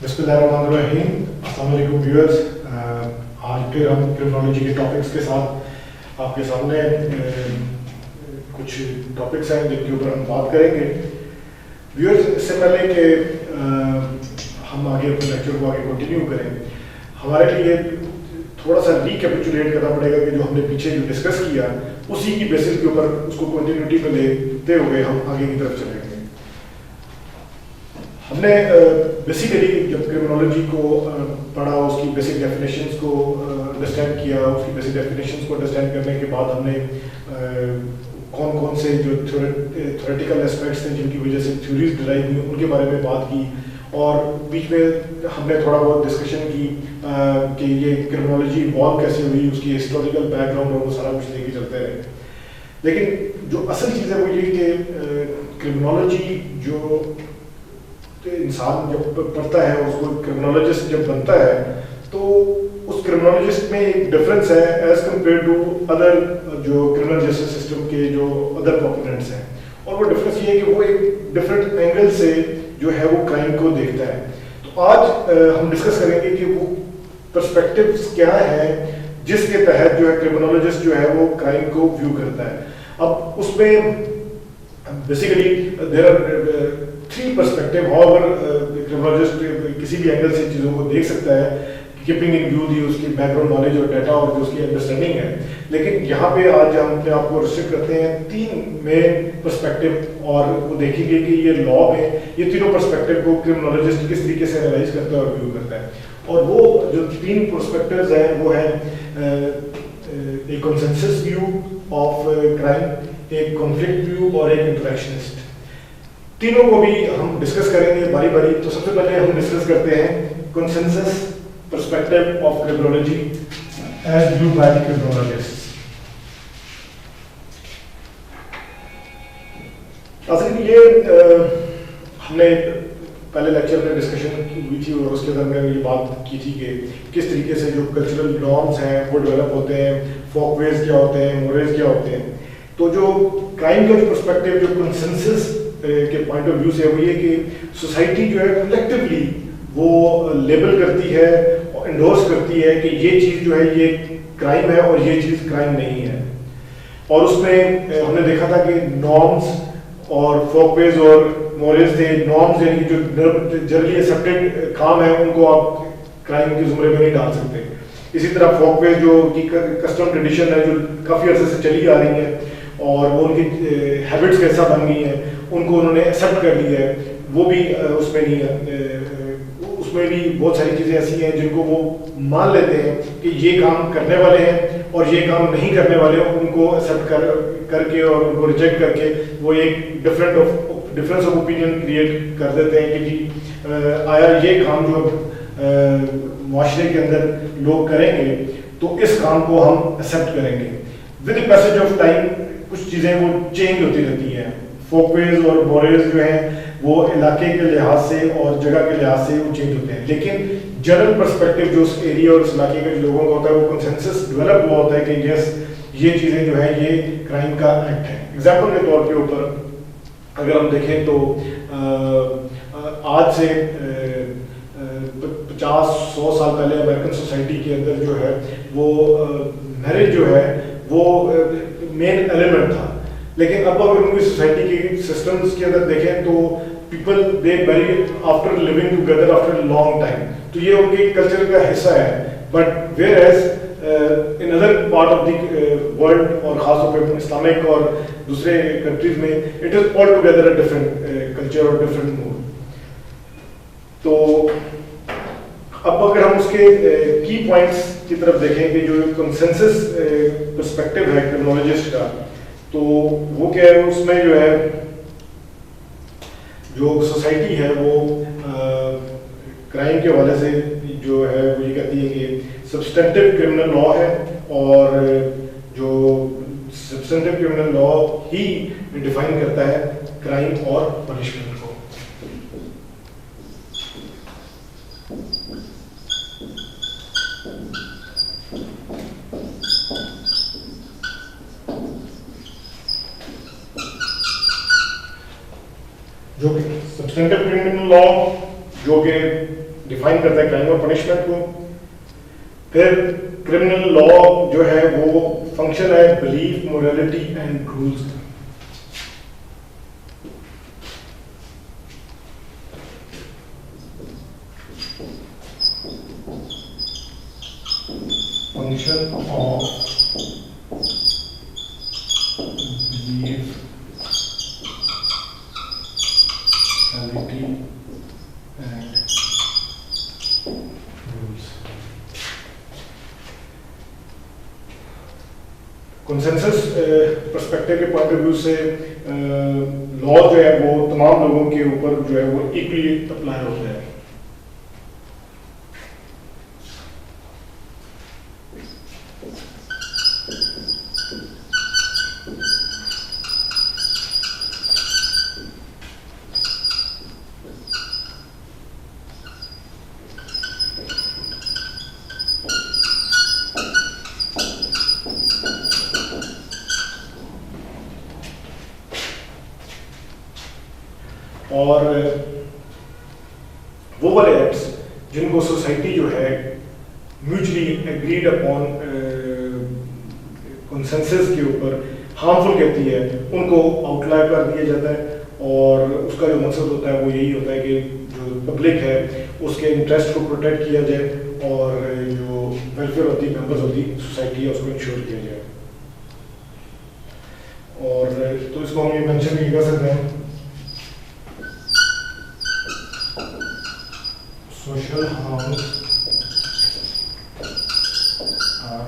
बिस्मिल्लाहिर्रहमानिर्रहीम। अस्सलाम वालेकुम व्यूअर्स। आज फिर हम क्रिमिनोलॉजी के टॉपिक्स के साथ आपके सामने कुछ टॉपिक्स हैं जिनके ऊपर हम बात करेंगे। व्यूअर्स, इससे पहले कि हम आगे अपने लेक्चर को आगे कंटिन्यू करें, हमारे लिए थोड़ा सा रिकैपिचुलेट करना पड़ेगा कि जो हमने पीछे जो डिस्कस किया उसी की बेसिस के ऊपर उसको कंटिन्यूटी पे लेते हुए हम आगे की तरफ चलेंगे। हमने बेसिकली जब क्रिमिनोलॉजी को पढ़ा, उसकी बेसिक डेफिनेशंस को अंडरस्टैंड किया, उसकी बेसिक डेफिनेशंस को अंडरस्टैंड करने के बाद हमने कौन कौन से जो थ्योरेटिकल एस्पेक्ट्स थे जिनकी वजह से थ्योरीज डिराइव हुई उनके बारे में बात की, और बीच में हमने थोड़ा बहुत डिस्कशन की कि ये क्रिमिनोलॉजी इवॉल्व कैसे हुई, उसकी हिस्टोरिकल बैकग्राउंड और वो सारा कुछ लेके चलते रहे। लेकिन जो असल चीज़ है वो ये कि क्रिमिनोलॉजी जो इंसान जब पढ़ता है, उसको क्रिमिनोलॉजिस्ट जब बनता है, तो उस क्रिमिनोलॉजिस्ट में एक डिफरेंस है एज कम्पेयर टू अदर जो क्रिमिनल जस्टिस सिस्टम के जो अदर प्रोपोनेंट्स हैं। और वो डिफरेंस ये है कि वो एक डिफरेंट एंगल से जो है वो क्राइम को देखता है। तो आज हम डिस्कस करेंगे कि वो पर्सपेक्टिव्स क्या है जिसके तहत जो है क्रिमिनोलॉजिस्ट जो है वो क्राइम को व्यू करता है। अब उसमें basically there are three perspective. However criminologist किसी भी एंगल से चीज़ों को देख सकता है, कीपिंग इन व्यू दी उसकी बैकग्राउंड नॉलेज और डाटा और जो उसकी अंडरस्टैंडिंग है। लेकिन यहाँ पे आज हम अपने आप को रिस्ट्रिक्ट करते हैं तीन मेन पर्सपेक्टिव, और वो देखेंगे कि ये लॉ में ये तीनों पर्सपेक्टिव को क्रिमिनोलॉजिस्ट किस तरीके से एनालाइज करता है और व्यू करता है। और वो जो तीन पर्सपेक्टिव्स हैं वो है एक कंसेंसस व्यू ऑफ क्राइम, एक कॉन्फ्लिक्ट व्यू और एक इंटरेक्शनिस्ट। तीनों को भी हम डिस्कस करेंगे बारी बारी। तो सबसे पहले हम डिस्कस करते हैं consensus perspective of criminology as view by criminologist. असल में ये हमने पहले लेक्चर में डिस्कशन हुई थी और उसके अंदर मैंने ये बात की थी कि किस तरीके से जो कल्चरल नॉर्म्स हैं वो डेवलप होते हैं, फोकवेज क्या होते हैं, मोरल्स क्या होते हैं। तो जो क्राइम का जो पर्सपेक्टिव जो कंसेंसस के पॉइंट ऑफ व्यू से वो ये कि सोसाइटी जो है कलेक्टिवली वो लेबल करती है और इंडोर्स करती है कि ये चीज़ जो है ये क्राइम है और ये चीज़ क्राइम नहीं है। और उसमें हमने देखा था कि नॉर्म्स और फोकवेज और मोरल्स थे। नॉर्म्स यानी जो जनरली एक्सेप्टेड काम है उनको आप क्राइम के जुमरे में नहीं डाल सकते। इसी तरह फोकवेज जो की कस्टम ट्रेडिशन है जो काफ़ी अर्से से चली आ रही है और वो उनकी हैबिट्स के हिस्सा बन गई हैं, उनको उन्होंने एक्सेप्ट कर लिया है, वो भी उसमें नहीं है। उसमें भी बहुत सारी चीज़ें ऐसी हैं जिनको वो मान लेते हैं कि ये काम करने वाले हैं और ये काम नहीं करने वाले हैं, उनको एक्सेप्ट करके और उनको रिजेक्ट करके वो एक डिफरेंस ऑफ ओपिनियन क्रिएट कर देते हैं कि जी आया ये काम जो माशरे के अंदर लोग करेंगे तो इस काम को हम एक्सेप्ट करेंगे। With the passage of time कुछ चीज़ें वो चेंज होती रहती हैं। फोकवेज और मोरल्स जो हैं वो इलाके के लिहाज से और जगह के लिहाज से वो चेंज होते हैं, लेकिन जनरल पर्सपेक्टिव जो उस एरिया और उस इलाके के लोगों का होता है वो कंसेंसस डेवलप हुआ होता है कि यस ये चीज़ें जो है ये क्राइम का एक्ट है। एग्जाम्पल के तौर के ऊपर अगर हम देखें तो आज से 50-100 साल पहले अमेरिकन सोसाइटी के अंदर जो है वो मैरिज जो है वो मेन एलिमेंट था। लेकिन अब अगर उनकी सोसाइटी की सिस्टम्स के अंदर देखें तो people they marry after living together after a long time, तो ये उनके कल्चर का हिस्सा है। But whereas in other part of the world और खासतौर पर इस्लामिक और दूसरे कंट्रीज में it is all together a different culture और डिफरेंट मूड। तो अब अगर हम उसके की पॉइंट्स की तरफ देखें कि जो कंसेंसस पर्सपेक्टिव है क्रिमिनोलॉजिस्ट का, तो वो क्या है, उसमें जो है जो सोसाइटी है वो क्राइम के हवाले से जो है वो ये कहती है कि सब्सटेंटिव क्रिमिनल लॉ है और जो सब्सटेंटिव क्रिमिनल लॉ ही डिफाइन करता है क्राइम और पनिशमेंट को। जो कि सब्सटेंटिव क्रिमिनल लॉ जो कि डिफाइन करता है क्राइम और पनिशमेंट को। फिर क्रिमिनल लॉ जो है वो फंक्शन है belief, morality and rules. Function of belief, morality and rules. Consensus perspective के पॉइंट ऑफ व्यू से लॉ जो है वो तमाम लोगों के ऊपर जो है वो इक्वली अप्लाई होता है। और वो वाले एक्ट्स जिनको सोसाइटी जो है म्यूचुअली एग्रीड अपॉन कंसेंसस के ऊपर हार्मफुल कहती है, उनको आउटलायर कर दिया जाता है। और उसका जो मकसद होता है वो यही होता है कि जो पब्लिक है उसके इंटरेस्ट को प्रोटेक्ट किया जाए और जो welfare of the members of the society है उसको इंश्योर किया जाए। और तो इसको हम ये मेंशन नहीं कर सकते हैं social harms are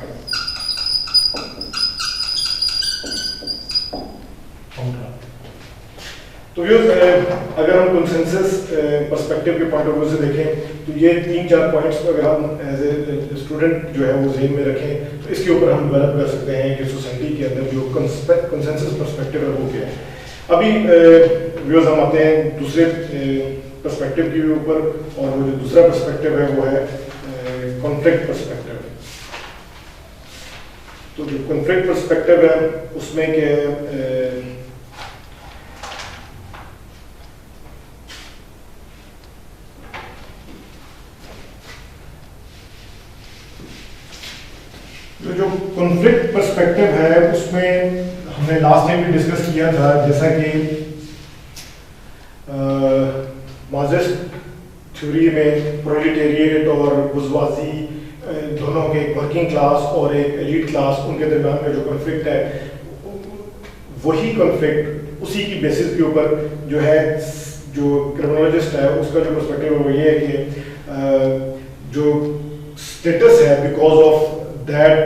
तो ये अगर हम कंसेंसस पर्सपेक्टिव के पॉइंट ऑफ व्यू से देखें तो ये 3-4 पॉइंट्स अगर हम एज ए स्टूडेंट जो है वो ज़हन में रखें तो इसके ऊपर हम डेवलप कर सकते हैं कि सोसाइटी के अंदर जो कंसेंसस पर्सपेक्टिव है वो क्या है। अभी व्यूअर्स हम आते हैं दूसरे पर्सपेक्टिव के ऊपर, और वो जो दूसरा पर्सपेक्टिव है वो है कॉन्फ्लिक्ट पर्सपेक्टिव। तो जो कॉन्फ्लिक्ट पर्सपेक्टिव है उसमें क्या तो जो कॉन्फ्लिक्ट पर्सपेक्टिव है उसमें हमने लास्ट टाइम भी डिस्कस किया था, जैसा कि मार्क्सिस्ट थ्योरी में प्रोलेटेरिएट और बुर्जुआजी दोनों के वर्किंग क्लास और एक एलीट क्लास, उनके दरमियान में जो कॉन्फ्लिक्ट है वही कॉन्फ्लिक्ट उसी की बेसिस के ऊपर जो है जो क्रिमिनोलॉजिस्ट है उसका जो पर्सपेक्टिव है वो ये है कि जो स्टेटस है because of that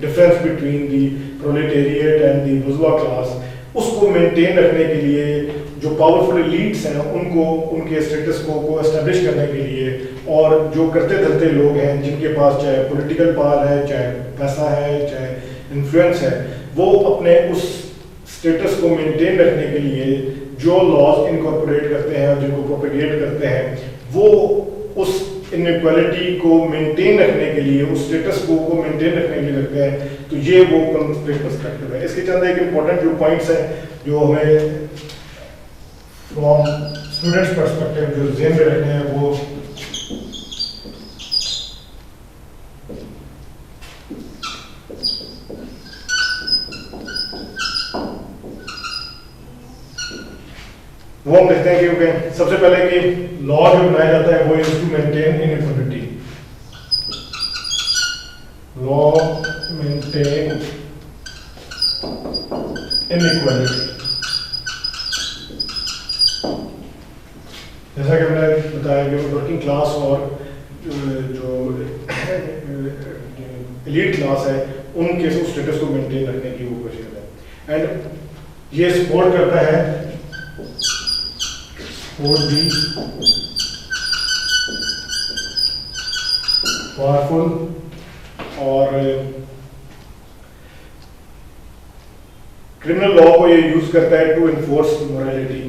difference between the proletariat and the बुर्जुआ class, उसको मेंटेन रखने के लिए जो पावरफुल एलीट्स हैं उनको उनके स्टेटस को एस्टेब्लिश करने के लिए, और जो करते धरते लोग हैं जिनके पास चाहे पॉलिटिकल पावर है, चाहे पैसा है, चाहे इन्फ्लुएंस है, वो अपने उस स्टेटस को मेंटेन रखने के लिए जो लॉज इनकॉर्पोरेट करते हैं और जिनको प्रोपेगेट करते हैं, वो उस इनइक्वालिटी को मेंटेन रखने के लिए, उस स्टेटस को मेंटेन रखने के लिए रखते हैं। तो ये वो कॉन्फ्लिक्ट पर्सपेक्टिव है। इसके चंद एक इम्पोर्टेंट जो पॉइंट्स हैं जो हमें फ्रॉम स्टूडेंट्स पर्सपेक्टिव जो ज़हन में रखने हैं वो हम देखते हैं कि सबसे पहले कि लॉ जो बनाया जाता है वो is to maintain inequality. Law maintain inequality, जैसा कि हमने बताया कि वर्किंग क्लास और जो एलीट क्लास है उनके स्टेटस को मेंटेन रखने की वो कोशिश करता है। एंड ये सपोर्ट करता है for the powerful और क्रिमिनल लॉ को ये यूज करता है टू इन्फोर्स मोरालिटी।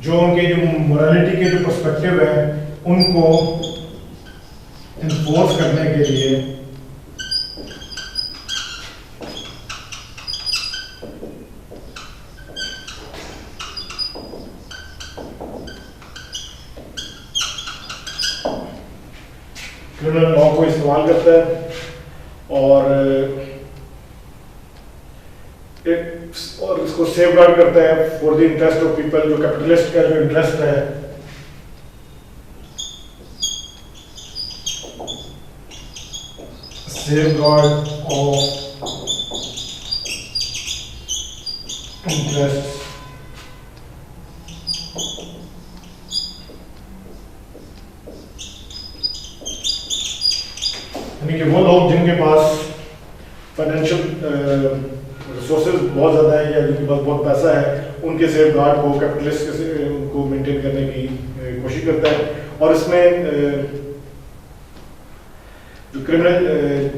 जो उनके जो मोरालिटी के जो पर्सपेक्टिव है उनको इन्फोर्स करने के लिए क्रिमिनल लॉ को इस्तेमाल करता है और इसको सेफ गार्ड करता है for the interest of people, जो कैपिटलिस्ट का जो इंटरेस्ट है सेफ गार्ड ऑफ इंटरेस्ट यानी कि वो लोग जिनके पास फाइनेंशियल रिसोर्सेज बहुत ज़्यादा है या जिनके पास बहुत पैसा है, उनके सेफ गार्ड को कैपिटलिस्ट उनको मेंटेन करने की कोशिश करता है। और इसमें जो क्रिमिनल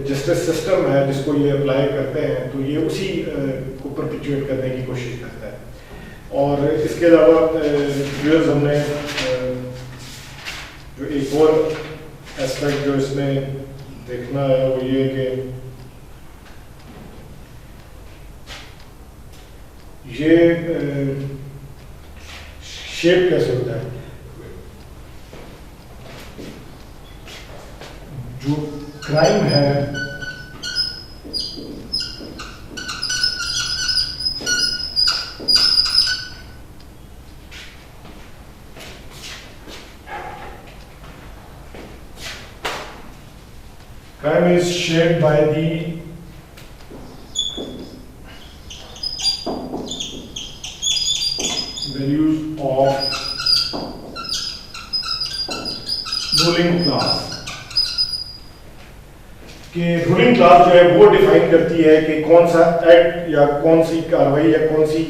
जस्टिस सिस्टम है जिसको ये अप्लाई करते हैं, तो ये उसी को परपिचुएट करने की कोशिश करता है। और इसके अलावा व्यूअर्स हमने जो एक और एस्पेक्ट जो इसमें देखना है वो ये कि ये शेप कैसे होता है। जो क्राइम है crime is shaped by the values of ruling class। कि रूलिंग क्लास जो है वो डिफाइन करती है कि कौन सा एक्ट या कौन सी कार्रवाई या कौन सी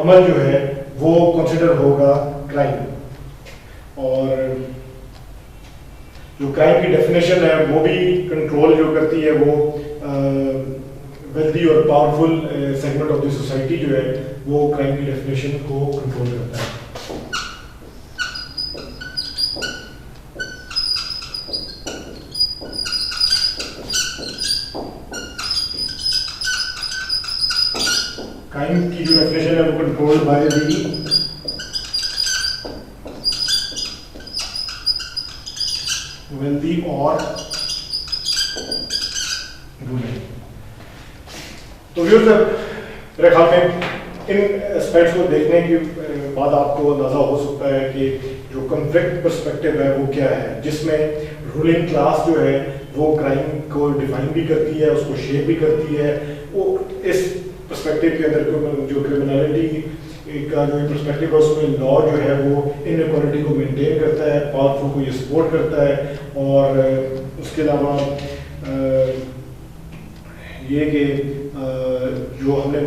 अमल जो है वो कंसिडर होगा क्राइम। और जो क्राइम की डेफिनेशन है वो भी कंट्रोल जो करती है वो वेल्दी और powerful segment of the society जो है वो क्राइम की डेफिनेशन को कंट्रोल करता है। क्राइम की जो डेफिनेशन है वो कंट्रोल बाय द वेल्दी और रूलिंग। तो व्यूअर्स मेरे ख्याल में इन एस्पेक्ट्स को देखने के बाद आपको अंदाजा हो सकता है कि जो कॉन्फ्लिक्ट पर्सपेक्टिव है वो क्या है, जिसमें रूलिंग क्लास जो है वो क्राइम को डिफाइन भी करती है, उसको शेप भी करती है। वो इस पर्सपेक्टिव के अंदर जो क्रिमिनलिटी का जो पर्सपेक्टिव है उसमें लॉ जो है वो इनइक्वालिटी को मेंटेन करता है, पावरफुल को ये सपोर्ट करता है। और उसके अलावा ये कि जो हमने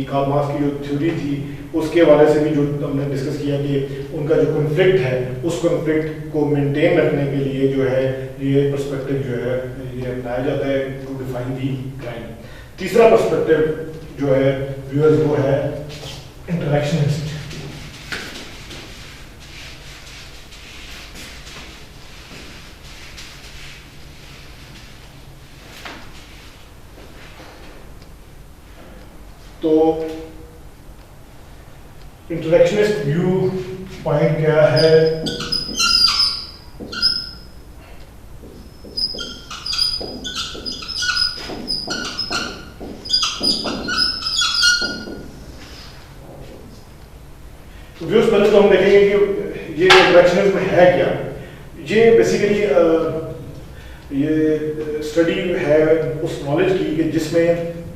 कार्ल मार्क्स की जो थ्योरी थी उसके हवाले से भी जो हमने डिस्कस किया कि उनका जो कॉन्फ्लिक्ट है उस कॉन्फ्लिक्ट को मेंटेन रखने के लिए जो है ये पर्सपेक्टिव जो है ये अपनाया जाता है टू डिफाइन दी क्राइम। तीसरा पर्सपेक्टिव जो है व्यूअर्स वो है इंटरेक्शनिस्ट। तो इंटरेक्शनिस्ट व्यू पॉइंट क्या है? व्यूज पहले तो हम देखेंगे कि ये इंटरेक्शनिज्म है क्या। ये बेसिकली ये स्टडी है उस नॉलेज की कि जिसमें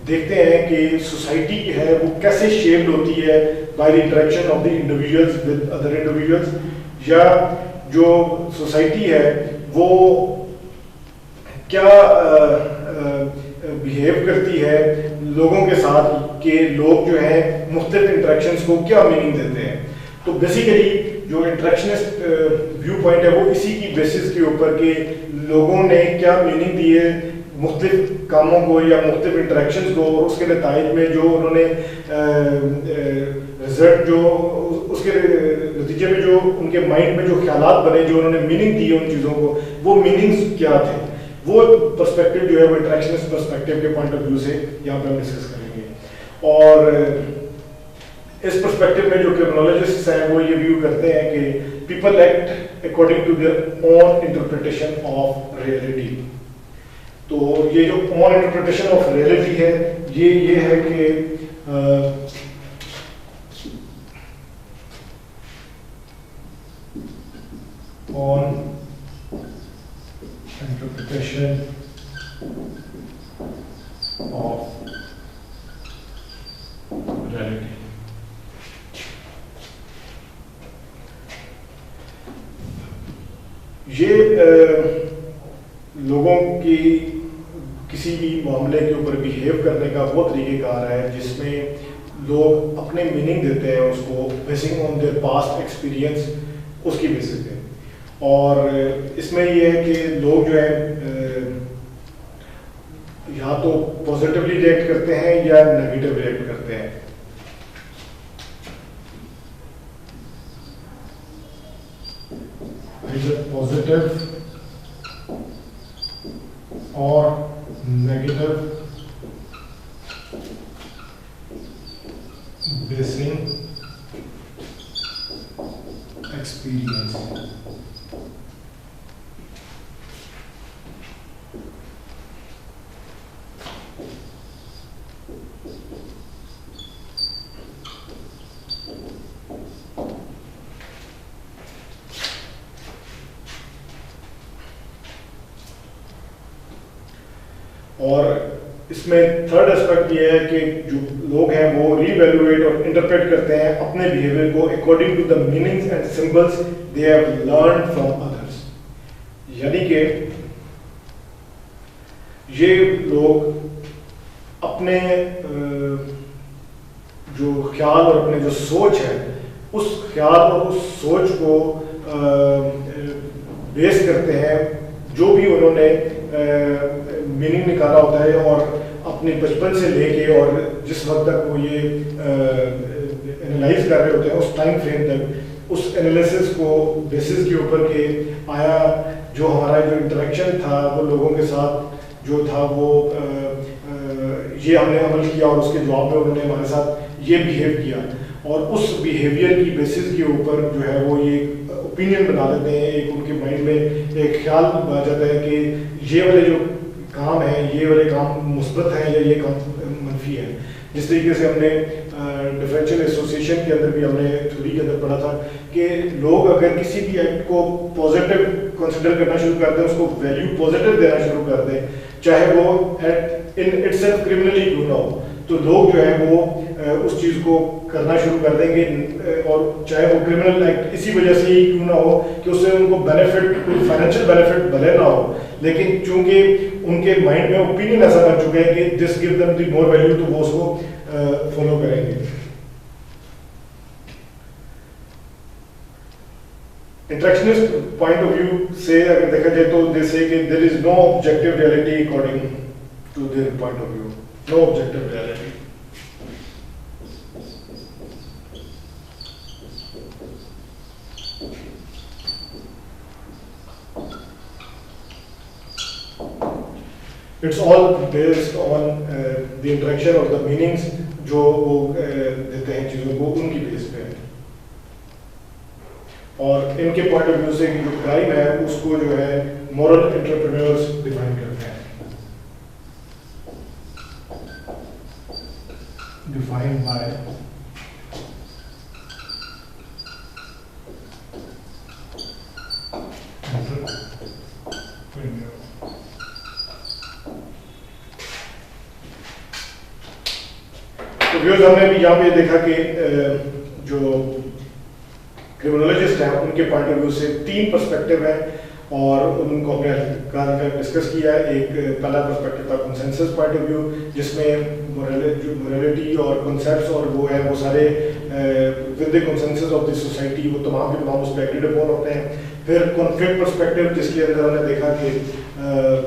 देखते हैं कि सोसाइटी है वो कैसे शेप्ड होती है by the interaction of the individuals with other individuals, या जो सोसाइटी है वो क्या बिहेव करती है लोगों के साथ, कि लोग जो है मुख्तलिफ इंटरेक्शंस को क्या मीनिंग देते हैं। तो बेसिकली जो इंटरेक्शनिस्ट व्यू पॉइंट है वो इसी की बेसिस के ऊपर के लोगों ने क्या मीनिंग दी है मुख्तलिफ कामों को या मुख्तलिफ इंटरेक्शंस को, और उसके नताइज में जो उन्होंने रिजल्ट जो उसके नतीजे में जो उनके माइंड में जो ख्यालात बने, जो उन्होंने मीनिंग दिए उन चीज़ों को, वो मीनिंग्स क्या थे, वो पर्सपेक्टिव जो है वो इंटरेक्शनिस्ट पर्सपेक्टिव के पॉइंट ऑफ व्यू से यहाँ पे हम डिस्कस करेंगे। और इस पर्सपेक्टिव में जो क्रिमिनोलॉजिस्ट्स हैं वो ये व्यू करते हैं कि people act according to their own interpretation of reality. तो ये जो ओन इंटरप्रिटेशन ऑफ रियलिटी है ये है कि on interpretation of reality। ये लोगों की किसी भी मामले के ऊपर बिहेव करने का वो तरीक़ेकार है जिसमें लोग अपने मीनिंग देते हैं उसको basin on their past experience, उसकी बेसिस पे। और इसमें ये है कि लोग जो है या तो पॉजिटिवली रिएक्ट करते हैं या नेगेटिव रिएक्ट करते हैं। पॉजिटिव और नेगेटिव बेसिंग एक्सपीरियंस। और इसमें थर्ड एस्पेक्ट ये है कि जो लोग हैं वो रीवैल्यूएट और इंटरप्रेट करते हैं अपने बिहेवियर को according to the meanings and symbols they have learned from others. यानी कि ये लोग अपने जो ख्याल और अपने जो सोच है उस ख्याल और उस सोच को बेस करते हैं जो भी उन्होंने मीनिंग निकाला होता है, और अपने बचपन से लेके और जिस वक्त तक वो ये एनालाइज कर रहे होते हैं उस टाइम फ्रेम तक उस एनालिसिस को बेसिस के ऊपर के आया जो हमारा जो इंटरेक्शन था वो लोगों के साथ जो था वो ये हमने अमल किया और उसके जवाब में उन्होंने हमारे साथ ये बिहेव किया, और उस बिहेवियर की बेसिस के ऊपर जो है वो ये ओपिनियन बना लेते हैं। एक उनके माइंड में एक ख्याल आ जाता है कि ये वाले जो काम है ये वाले काम मुस्बत हैं या ये काम मनफी है। जिस तरीके से हमने डिफरेंशियल एसोसिएशन के अंदर भी हमने थ्योरी के अंदर पढ़ा था कि लोग अगर किसी भी एक्ट को पॉजिटिव कंसिडर करना शुरू कर दें, उसको वैल्यू पॉजिटिव देना शुरू कर दें, चाहे वो एक्ट इन इटसेल्फ क्रिमिनली क्यों ना हो, तो लोग जो है वो उस चीज़ को करना शुरू कर देंगे, और चाहे वो क्रिमिनल एक्ट इसी वजह से ही क्यों ना हो कि उससे उनको बेनिफिट, कोई फाइनेंशियल बेनिफिट भले ना हो, लेकिन चूंकि उनके माइंड में ओपिनियन ऐसा बन चुका है कि this give them the more value, तो वो उसको फॉलो करेंगे। इंटरेक्शनिस्ट पॉइंट ऑफ व्यू से अगर देखा जाए तो दे से कि there is no objective reality according to their point of view, no objective reality. It's all based on the interaction और the meanings जो वो देते हैं चीज़ों को, उनकी बेस पे है। और इनके पॉइंट ऑफ व्यू से जो क्राइम है उसको जो है मॉरल एंटरप्रेन्योर्स डिफाइन करते हैं, डिफाइंड बाय व्यूअर्स। हमने भी यहाँ पे देखा कि जो क्रिमिनोलॉजिस्ट हैं उनके पॉइंट ऑफ व्यू से तीन पर्सपेक्टिव हैं और उनको हमने डिस्कस किया है। एक पहला पर्सपेक्टिव था कंसेंसस पॉइंट ऑफ व्यू जिसमें मोरालिटी और कॉन्सेप्ट्स और वो है वो सारे with the consensus of the society वो तमाम के तमाम उस पर एग्रीड अपॉन होते हैं। फिर कॉन्फ्लिक्ट पर्सपेक्टिव जिसके अंदर हमने देखा कि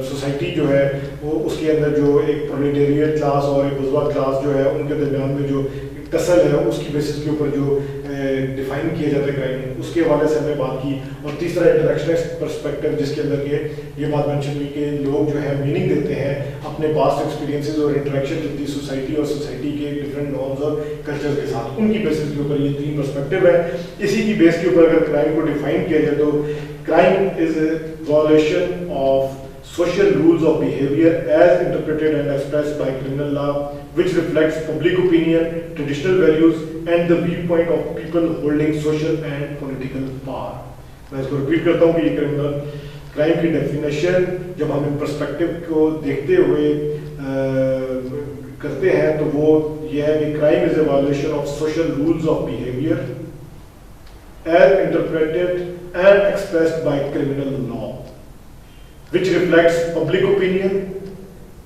सोसाइटी जो है वो उसके अंदर जो एक प्रोलेटेरिएट क्लास और एक बुर्जुआ क्लास जो है उनके दरमियान में जो टसल है उसकी बेसिस के ऊपर जो डिफाइन किया जाता है क्राइम, उसके हवाले से हमने बात की। और तीसरा इंटरेक्शनिस्ट पर्सपेक्टिव, जिसके अंदर ये बात मेंशन हुई कि लोग जो है मीनिंग देते हैं अपने पास्ट एक्सपीरियंसेस और इंटरेक्शन विद द सोसाइटी और सोसाइटी के डिफरेंट नॉर्म्स और कल्चर के साथ, उनकी बेसिस के ऊपर ये 3 पर्सपेक्टिव है। इसी की बेस के ऊपर अगर क्राइम को डिफाइन किया जाए तो crime is a violation of social rules of behavior as interpreted and expressed by criminal law, which reflects public opinion, traditional values, and the viewpoint of people holding social and political power. मैं इसको repeat करता हूँ कि ये crime की definition जब हम in perspective को देखते हुए करते हैं तो वो ये है कि crime is a violation of social rules of behaviour as interpreted and expressed by criminal law, which reflects public opinion,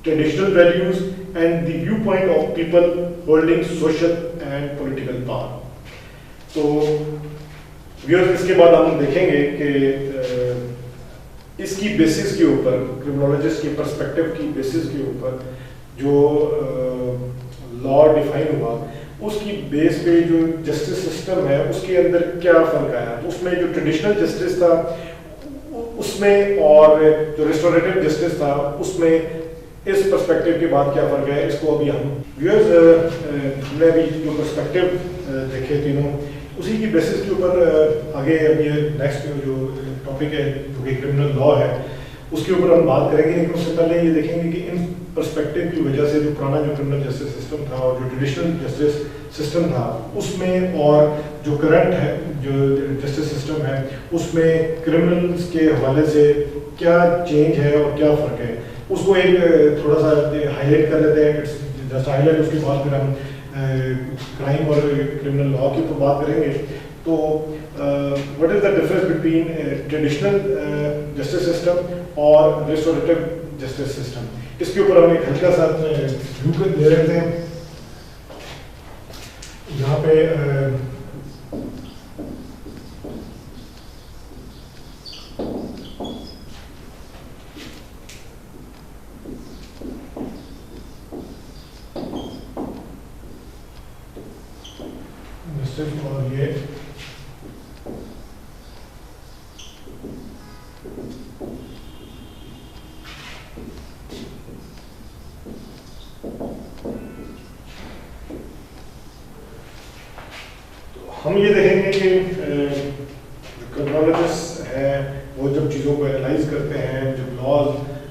traditional values, and the viewpoint of people holding social and political power. तो viewers, इसके बाद हम देखेंगे कि इसकी basis के ऊपर, criminologist के पर्सपेक्टिव की बेसिस के ऊपर जो लॉ डिफाइन हुआ, उसकी बेस पे जो जस्टिस सिस्टम है उसके अंदर क्या फ़र्क आया। तो उसमें जो ट्रेडिशनल जस्टिस था उसमें और जो रिस्टोरेटिव जस्टिस था उसमें इस पर्सपेक्टिव के बाद क्या फ़र्क है, इसको अभी हम व्यूअर्स हमने अभी जो पर्सपेक्टिव देखे तीनों, उसी की बेसिस के ऊपर आगे अब ये नेक्स्ट जो टॉपिक है जो कि क्रिमिनल लॉ है उसके ऊपर हम बात करेंगे। लेकिन उससे पहले ये देखेंगे कि इन पर्सपेक्टिव की वजह से जो पुराना जो क्रिमिनल जस्टिस सिस्टम था और जो ट्रेडिशनल जस्टिस सिस्टम था उसमें और जो करंट है जो जस्टिस सिस्टम है उसमें क्रिमिनल्स के हवाले से क्या चेंज है और क्या फ़र्क है, उसको एक थोड़ा सा हाईलाइट कर लेते हैं। जस्ट हाईलाइट, उसके बाद फिर हम क्राइम और क्रिमिनल लॉ के ऊपर बात करेंगे। तो what is the difference between traditional justice system और रिस्टोरेटिव जस्टिस सिस्टम, इसके ऊपर हम एक हल्का सा व्यू दे रहे थे। यहाँ पे और ये हम ये देखेंगे कि जो क्रिमिनोलॉजिस्ट हैं वो जब चीज़ों को एनालाइज करते हैं, जब लॉज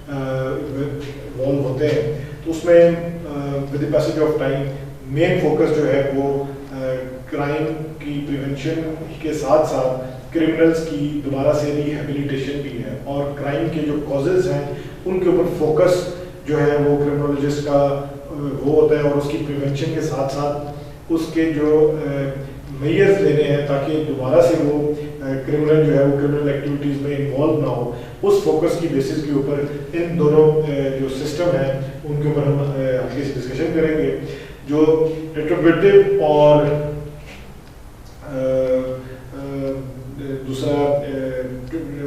इन्वॉल्व होते हैं तो उसमें with the passage of time main focus जो है वो क्राइम की प्रिवेंशन के साथ साथ क्रिमिनल्स की दोबारा से रिहेबिलिटेशन भी है, और क्राइम के जो कॉजेज़ हैं उनके ऊपर फोकस जो है वो क्रिमिनोलॉजिस्ट का वो होता है, और उसकी प्रिवेंशन के साथ साथ उसके जो मेजर्स लेने हैं ताकि दोबारा से वो क्रिमिनल जो है वो क्रिमिनल एक्टिविटीज़ में इन्वॉल्व ना हो। उस फोकस की बेसिस के ऊपर इन दोनों जो सिस्टम है उनके ऊपर हम आगे से डिस्कशन करेंगे। जो रेट्रोस्पेक्टिव और दूसरा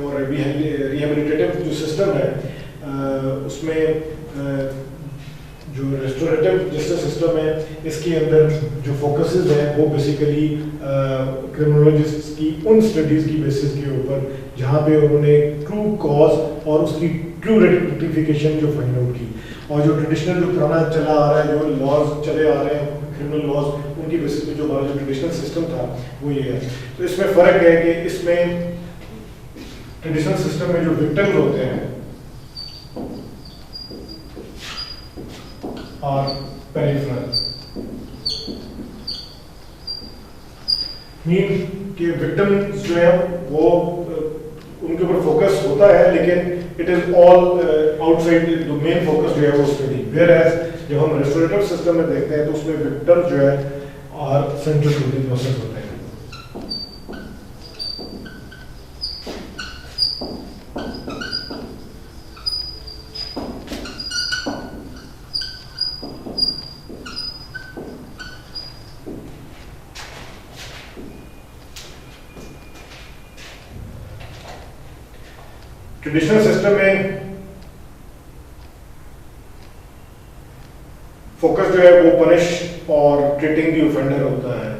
और रिहेबिलिटेटिव जो सिस्टम है उसमें जो रेस्टोरेटिव जस्टिस सिस्टम है इसके अंदर जो फोकसेस है वो बेसिकली क्रिमिनोलॉजिस्ट की उन स्टडीज़ की बेसिस के ऊपर जहाँ पे उन्होंने ट्रू कॉज और उसकी ट्रू रेक्टिफिकेशन जो फाइंड आउट की, और जो ट्रेडिशनल जो पुराना चला आ रहा है जो लॉज चले आ रहे हैं क्रिमिनल लॉज, उनकी बेसिस पे जो हमारा जो ट्रेडिशनल सिस्टम था वो ये है। तो इसमें फ़र्क है कि इसमें ट्रेडिशनल सिस्टम में जो विक्टिम्स होते हैं और पेरिफेरल मीन कि विक्टिम्स जो है वो उनके ऊपर फोकस होता है, लेकिन it is all outside the main focus जो है वो उसमें नहीं। वेयर एज जब हम रेस्टोरेटिव सिस्टम में देखते हैं तो उसमें विक्टिम्स जो है और सेंट्रल टू द प्रोसेस होते हैं। ट्रेडिशनल सिस्टम में फोकस जो है वो पनिश और ट्रीटिंग द ऑफेंडर होता है,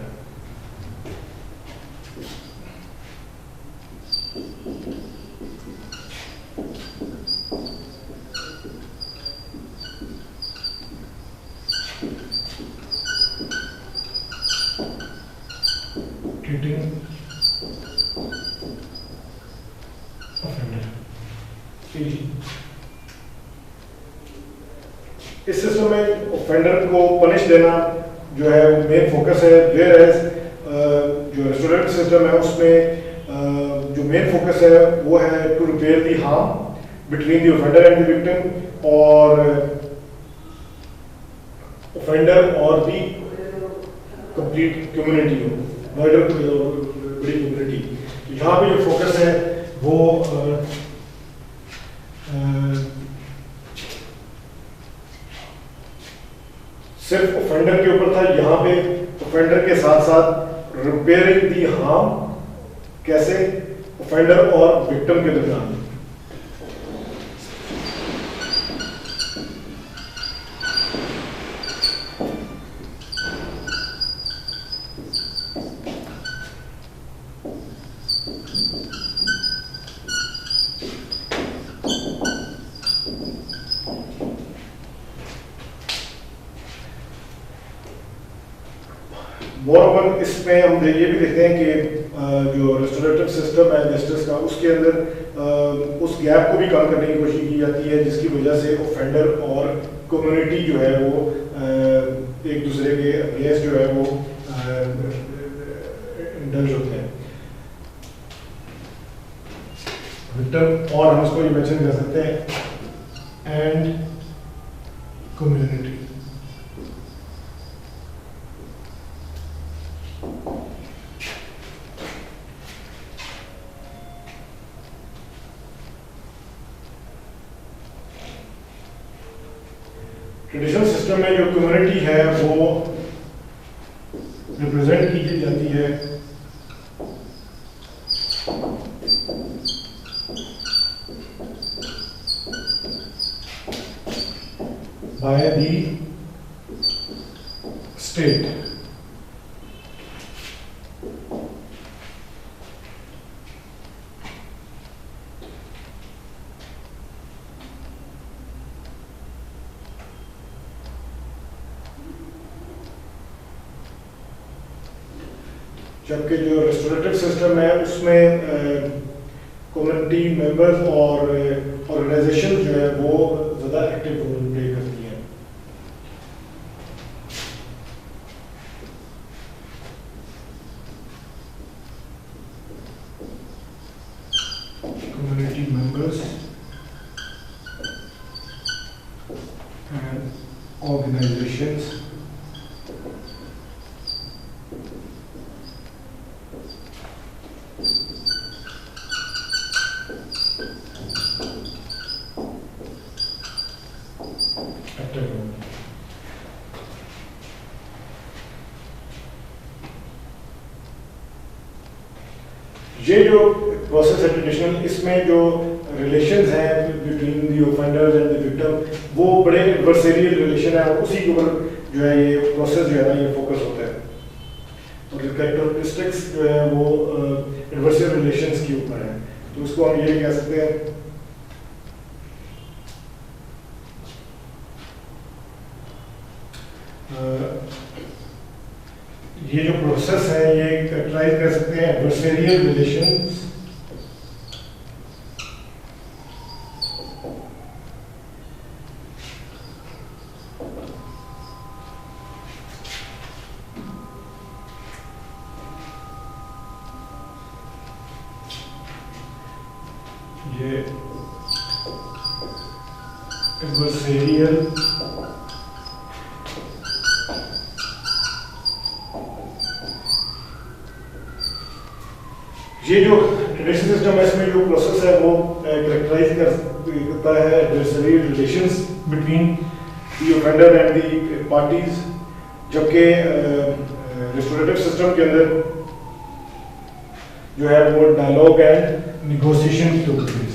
इस सिस्टम में ऑफेंडर को पनिश देना जो है मेन फोकस है, वेयर एज जो रेस्टोरेंट सिस्टम है उसमें जो मेन फोकस है वो है to repair the harm between the offender and the victim, और ऑफेंडर और दी कंप्लीट कम्युनिटी हो, वाइडर बड़ी कम्युनिटी। यहाँ पे जो फोकस है वो सिर्फ ऑफेंडर के ऊपर था। यहाँ पे ऑफेंडर के साथ साथ रिपेयरिंग दी हार्म कैसे ऑफेंडर और विक्टिम के दरमियान। मोरओवर इसमें हम ये भी देखते हैं कि जो रेस्टोरेटिव सिस्टम है जस्टिस का, उसके अंदर उस गैप को भी कम करने की कोशिश की जाती है जिसकी वजह से ऑफेंडर और कम्युनिटी जो है वो एक दूसरे के अगेंस्ट जो है वो इंडल्ज होते हैं। विक्टिम और हम उसको ये मेंशन कर सकते हैं एंड कम्युनिटी। ट्रेडिशनल सिस्टम में जो कम्युनिटी है वो रिप्रेजेंट की जाती है बाय द स्टेट। जबकि जो रेस्टोरेटिव सिस्टम है उसमें कम्युनिटी मेंबर्स और ऑर्गेनाइजेशन जो है वो ज़्यादा एक्टिव रोल प्ले करती हैं। कम्युनिटी मेंबर्स एंड ऑर्गेनाइजेशंस ये जो प्रोसेस है ट्रेडिशनल, इसमें जो रिलेशंस हैं between the offenders and the victim वो बड़े एडवर्सरियल रिलेशन है और उसी के ऊपर जो है ये प्रोसेस जो है ना ये फोकस होता है। और कैरेक्टरिस्टिक्स जो है वो एडवर्सरियल रिलेशंस के ऊपर है, तो उसको हम ये कह सकते हैं ये जो प्रोसेस है ये कैरेक्टराइज कर सकते हैं एडवर्सरियल रिलेशंस ये एडवर्सरियल ये जो ट्रेडिशनल सिस्टम है इसमें जो प्रोसेस है वो कैरेक्टराइज करता है adversarial relations between the offender and the parties, जबकि रेस्टोरेटिव सिस्टम के अंदर जो है वो डायलॉग एंड नेगोशिएशन की होती है।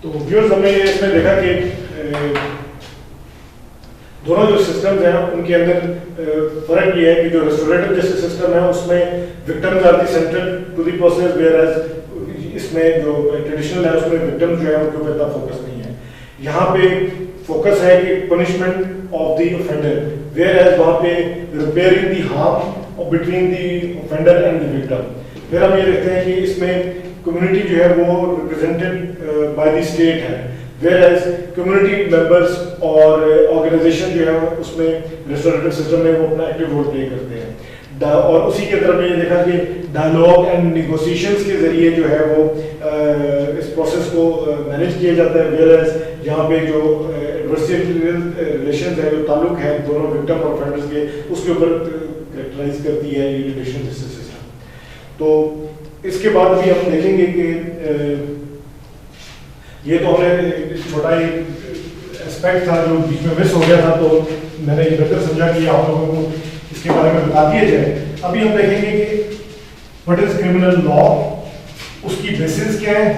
तो व्यूअर्स हमने इसमें देखा कि दोनों जो सिस्टम्स हैं उनके अंदर फर्क ये है कि जो रेस्टोरेटिव जस्टिस सिस्टम है उसमें victims are the central to the process, whereas इसमें जो ट्रेडिशनल है उसमें विक्टिम जो है उनके ऊपर इतना फोकस नहीं है। यहाँ पे फोकस है कि punishment of the offender, whereas वहाँ पे repairing the harm between the offender and the victim. फिर हम ये देखते हैं कि इसमें कम्युनिटी जो है वो रिप्रेजेंटेड बाय द स्टेट है, वेयर एज कम्युनिटी मेंबर्स और ऑर्गेनाइजेशन जो है उसमें रेस्टोरेटिव सिस्टम में वो अपना एक्टिव रोल प्ले करते हैं। और उसी के तरफ मैंने देखा कि डायलॉग एंड निगोशिएशंस के जरिए जो है वो इस प्रोसेस को मैनेज किया जाता है, वेयर एज यहाँ पे जो एडवर्सरियल रिलेशंस है, जो ताल्लुक है दोनों विक्टिम और ऑफेंडर्स के, उसके ऊपर कैरेक्टराइज करती है ये लिटिगेशन जस्टिस सिस्टम। तो इसके बाद भी हम देखेंगे कि ये तो हमने छोटा एक एस्पेक्ट था जो बीच में मिस हो गया था, तो मैंने ये बेहतर समझा कि आप लोगों को इसके बारे में बता दिया जाए। अभी हम देखेंगे कि व्हाट इज क्रिमिनल लॉ, उसकी बेसिस क्या है,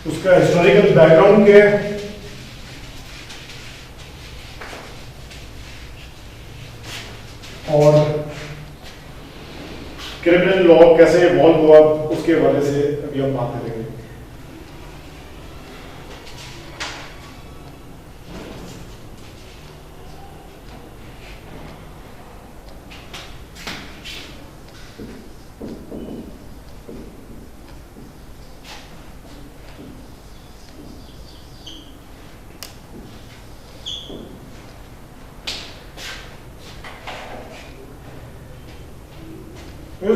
उसका हिस्टोरिकल बैकग्राउंड क्या है, और क्रिमिनल लॉ कैसे इवॉल्व हुआ उसके हवाले से अभी हम बात करेंगे।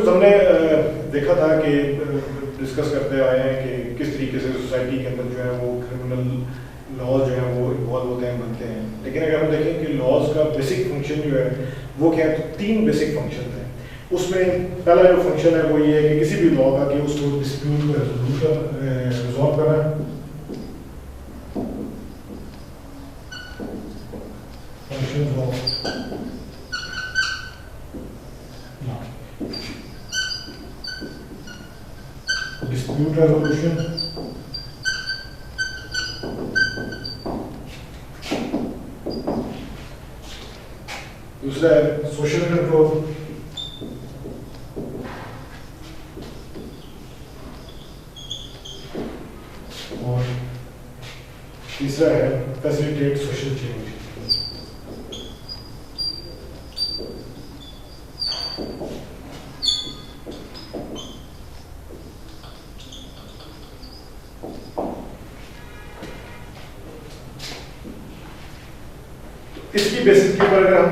हमने देखा था कि डिस्कस करते आए हैं कि किस तरीके से सोसाइटी के अंदर जो है वो क्रिमिनल लॉज जो है वो इन्वॉल्व होते हैं, बनते हैं। लेकिन अगर हम देखें कि लॉज का बेसिक फंक्शन जो है वो क्या है, तो 3 बेसिक फंक्शन हैं। उसमें पहला जो फंक्शन है वो ये है कि किसी भी लॉ का कि उसको डिस्प्यूट को रिजॉल्व करना, फंक्शन ऑफ dispute resolution, दूसरा है सोशल कंट्रोल, और तीसरा है फैसिलिटेट सोशल चेंज। इसकी बेसिस के ऊपर अगर हम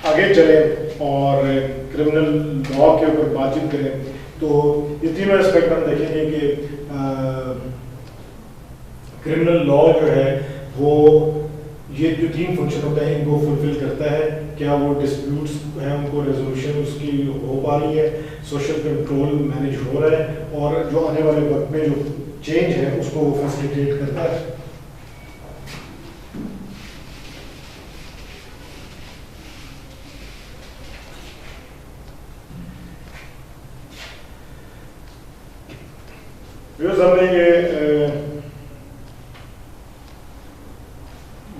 आगे चले और क्रिमिनल लॉ के ऊपर बातचीत करें तो ये तीनों एस्पेक्ट हम देखेंगे कि क्रिमिनल लॉ जो है वो ये जो 3 फंक्शन होते हैं इनको फुलफिल करता है। क्या वो डिस्प्यूट्स हैं उनको रेजोल्यूशन उसकी हो पा रही है, सोशल कंट्रोल मैनेज हो रहा है, और जो आने वाले वक्त में जो चेंज है उसको वो फैसिलिटेट करता है। हमने ये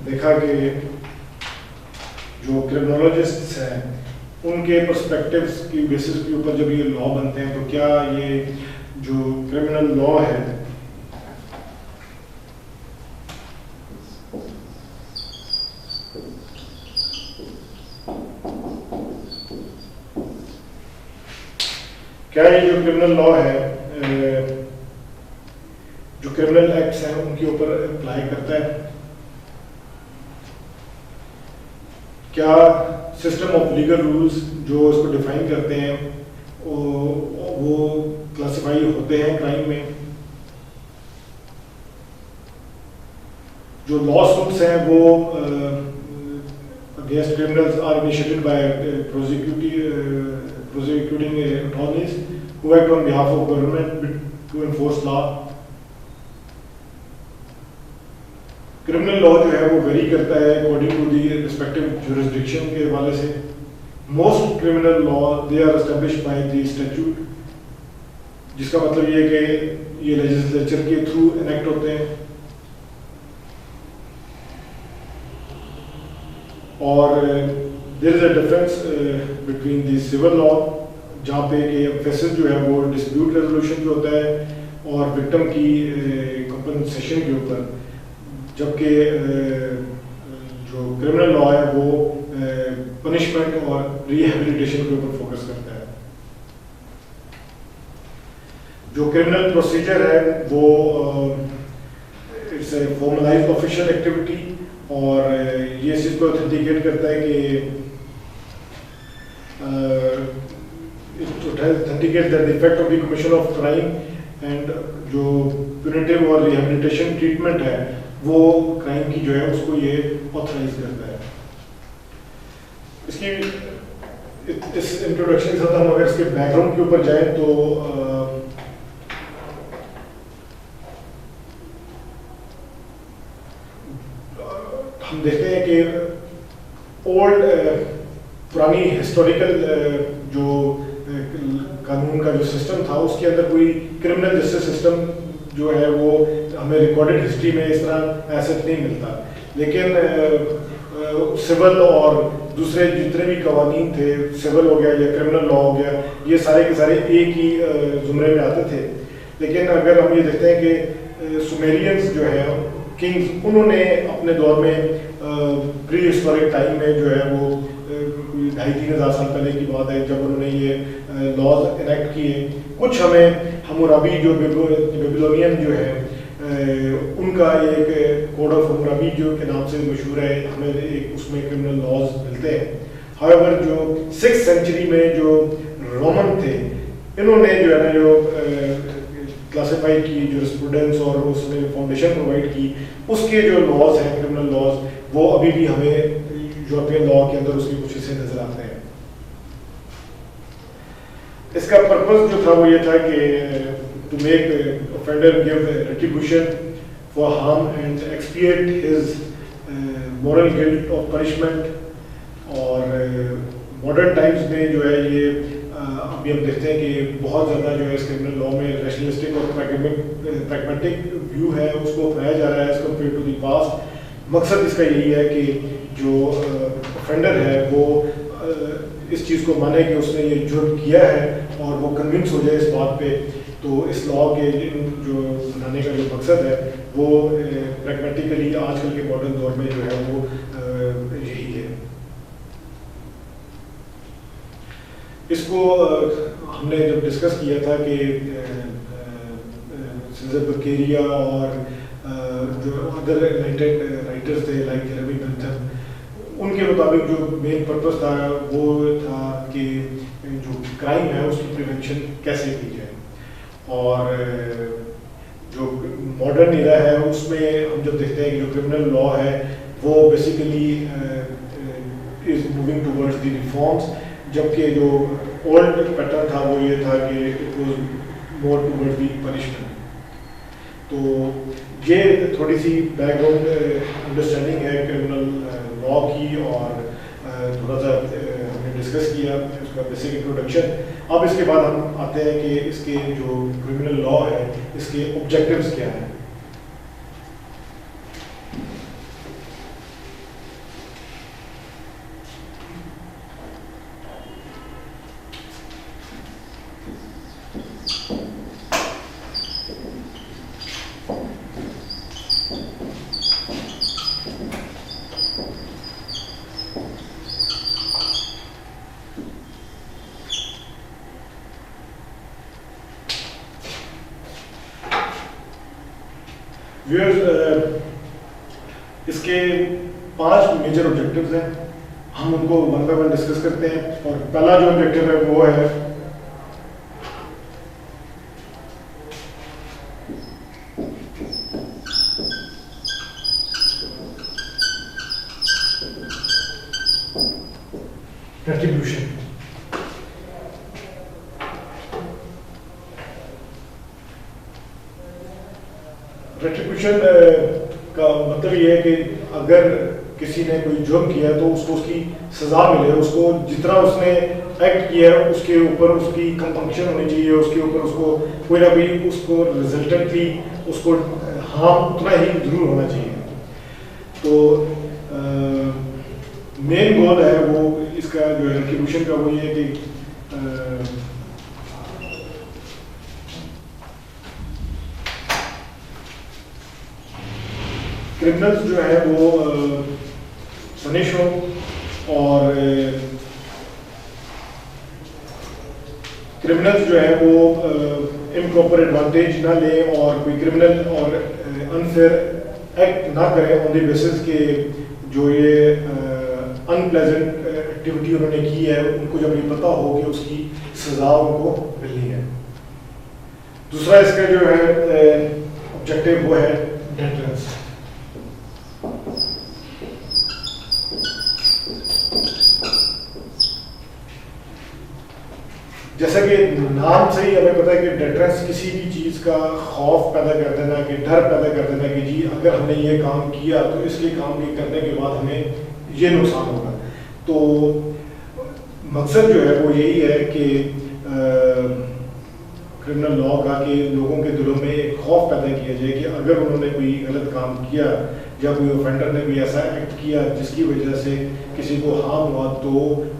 देखा कि जो क्रिमिनोलॉजिस्ट्स हैं उनके पर्सपेक्टिव्स की बेसिस के ऊपर जब ये लॉ बनते हैं तो क्या ये जो क्रिमिनल लॉ है क्या ये जो क्रिमिनल लॉ है जो क्रिमिनल एक्ट्स हैं उनके ऊपर अप्लाई करता है, क्या सिस्टम ऑफ लीगल रूल्स जो इसको डिफाइन करते हैं वो क्लासिफाई होते हैं क्राइम में, जो लॉ सूट्स हैं वो against criminals are initiated by prosecuting attorneys who act on behalf of government to enforce law। Criminal law जो है वो वेरी करता है according to the respective jurisdiction के हवाले से। Most criminal law they are established by the statute, जिसका मतलब ये है कि ये लेजिस्लेचर के थ्रू एनेक्ट होते हैं, और there is a difference between the civil law जहाँ पे कि एम्फेसिस जो है वो डिस्प्यूट रेजोल्यूशन जो होता है और विक्टिम की कंपनसेशन के ऊपर, जबकि जो क्रिमिनल लॉ है वो पनिशमेंट और रिहेबिलिटेशन के ऊपर फोकस करता है। जो क्रिमिनल प्रोसीजर है वो it's a formalised official activity, और ये इस चीज़ को ऑथेंटिकेट करता है कि authenticate the effect of the commission of crime and जो प्यूनिटिव और रिहेबिलिटेशन ट्रीटमेंट है वो क्राइम की जो है उसको ये ऑथराइज करता है। इसकी इस इंट्रोडक्शन के साथ हम अगर इसके बैकग्राउंड के ऊपर जाएं तो हम देखते हैं कि ओल्ड पुरानी हिस्टोरिकल जो कानून का जो सिस्टम था उसके अंदर कोई क्रिमिनल जस्टिस सिस्टम जो है वो हमें रिकॉर्डेड हिस्ट्री में इस तरह एसेट नहीं मिलता, लेकिन सिविल और दूसरे जितने भी कवानीन थे, सिविल हो गया या क्रिमिनल लॉ हो गया, ये सारे के सारे एक ही जुमरे में आते थे। लेकिन अगर हम ये देखते हैं कि सुमेरियंस जो है किंग्स, उन्होंने अपने दौर में प्री हिस्टोरिक टाइम में जो है वो 2500-3000 साल पहले की बात है जब उन्होंने ये लॉज इनेक्ट किए। कुछ हमें हम्मुराबी जो बेबीलोनियन जो है उनका एक कोड ऑफ हम्मुराबी जो के नाम से मशहूर है, हमें एक उसमें क्रिमिनल लॉज मिलते हैं। हाउएवर जो 6th सेंचुरी में जो रोमन थे, इन्होंने जो है ना जो क्लासिफाई की जुरिस्प्रूडेंस और उसने फाउंडेशन प्रोवाइड की, उसके जो लॉज हैं क्रिमिनल लॉज, वो अभी भी हमें यूरोपियन लॉ के अंदर उसके कुछ हिस्से नजर आते हैं। इसका पर्पस जो था वो ये था कि to make offender give retribution for harm and expiate his moral guilt of punishment. और मॉडर्न टाइम्स में जो है ये अभी हम देखते हैं कि बहुत ज़्यादा जो है इस क्रिमिनल लॉ में रैशनलिस्टिक और प्रैग्मेटिक व्यू है उसको अपनाया जा रहा है as compare to the past. मकसद इसका यही है कि जो ऑफेंडर है वो इस चीज़ को माने कि उसने ये जुर्म किया है और वो कन्विंस हो जाए इस बात पे। तो इस लॉ के जो बनाने का जो मकसद है वो प्रैग्मेटिकली आजकल के मॉडर्न दौर में जो है वो यही है। इसको हमने जब डिस्कस किया था कि सीजर बकेरिया और जो अदर एनलाइटेड राइटर्स थे लाइक जेरेमी बेंथम, उनके मुताबिक जो मेन पर्पस था वो था कि जो क्राइम है उसकी प्रिवेंशन कैसे की जाए। और जो मॉडर्न एरा है उसमें हम जब देखते हैं कि जो क्रिमिनल लॉ है वो basically is moving towards the reforms, जबकि जो ओल्ड पैटर्न था वो ये था कि it was more towards the punishment. तो ये थोड़ी सी बैकग्राउंड अंडरस्टैंडिंग है क्रिमिनल लॉ की, और थोड़ा सा हमने डिस्कस किया उसका बेसिक इंट्रोडक्शन। अब इसके बाद हम आते हैं कि इसके जो क्रिमिनल लॉ है इसके ऑब्जेक्टिव्स क्या हैं। इसके 5 मेजर ऑब्जेक्टिव्स हैं, हम उनको वन बाय वन डिस्कस करते हैं। और पहला जो ऑब्जेक्टिव है वो है रेट्रिब्यूशन। रेट्रिब्यूशन का मतलब ये है कि अगर किसी ने कोई जुर्म किया है तो उसको उसकी सज़ा मिले, उसको जितना उसने एक्ट किया है उसके ऊपर उसकी कंपंक्शन होनी चाहिए, उसके ऊपर उसको कोई ना कोई उसको रिजल्टेंटली उसको हार्म उतना ही जरूर होना चाहिए। तो मेन गोल है वो इसका जो है रेट्रिब्यूशन का वो ये है कि क्रिमिनल्स जो है वो पनिश हो और क्रिमिनल्स जो है वो इम्प्रॉपर एडवांटेज ना लें और कोई क्रिमिनल और अनफेयर एक्ट ना करें ऑन द बेसिस के जो ये अनप्लेजेंट एक्टिविटी उन्होंने की है उनको जब ये पता हो कि उसकी सजा उनको मिलनी है। दूसरा इसका जो है ऑब्जेक्टिव वो है डेटरेंस। जैसा कि नाम से ही हमें पता है कि डेटरेंस किसी भी चीज़ का खौफ पैदा कर देना, कि डर पैदा कर देना कि जी अगर हमने ये काम किया तो इसके काम के करने के बाद हमें ये नुकसान होगा। तो मकसद जो है वो यही है कि क्रिमिनल लॉ का कि लोगों के दिलों में एक खौफ पैदा किया जाए कि अगर उन्होंने कोई गलत काम किया या कोई ऑफेंडर ने कोई ऐसा एक्ट किया जिसकी वजह से किसी को हार्म हुआ तो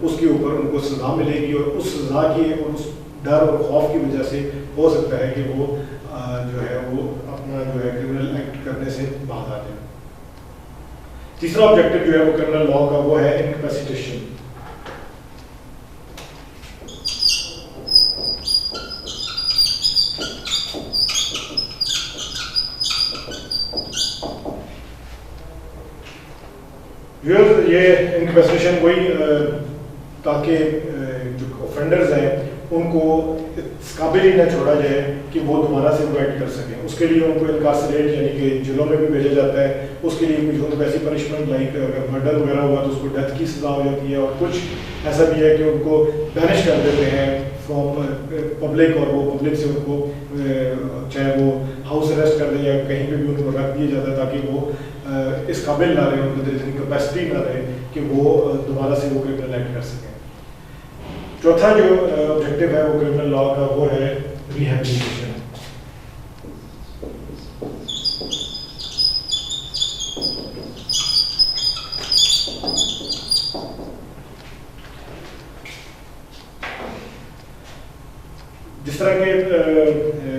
उसके ऊपर उनको सज़ा मिलेगी और उस सज़ा की और उस डर और खौफ की वजह से हो सकता है कि वो जो है वो अपना जो है क्रिमिनल एक्ट करने से बाहर आ जाए। तीसरा ऑब्जेक्टिव जो है वो क्रिमिनल लॉ का वो है इनकैपेसिटेशन। ये इनकैपेसिटेशन वही ताकि जो ऑफेंडर्स हैं उनको इस काबिल ही न छोड़ा जाए कि वो दोबारा से वो एक्ट कर सकें। उसके लिए उनको इनकार्सरेट यानी कि जेलों में भी भेजा जाता है। उसके लिए कुछ उनको ऐसी पनिशमेंट लाइक अगर मर्डर वगैरह हुआ तो उसको डेथ की सज़ा हो जाती है और कुछ ऐसा भी है कि उनको बैनिश कर देते हैं फ्रॉम पब्लिक और वो पब्लिक से उनको चाहे वो हाउस अरेस्ट कर दें या कहीं पे भी उनको रख दिया जाता है ताकि वो इस काबिल ना रहे, उनके अंदर इतनी कैपेसिटी ना रहे कि वो दोबारा से वो क्रिमिनल एक्ट कर सकें। चौथा जो ऑब्जेक्टिव है वो क्रिमिनल लॉ का वो है रिहैबिलिटेशन। जिस तरह के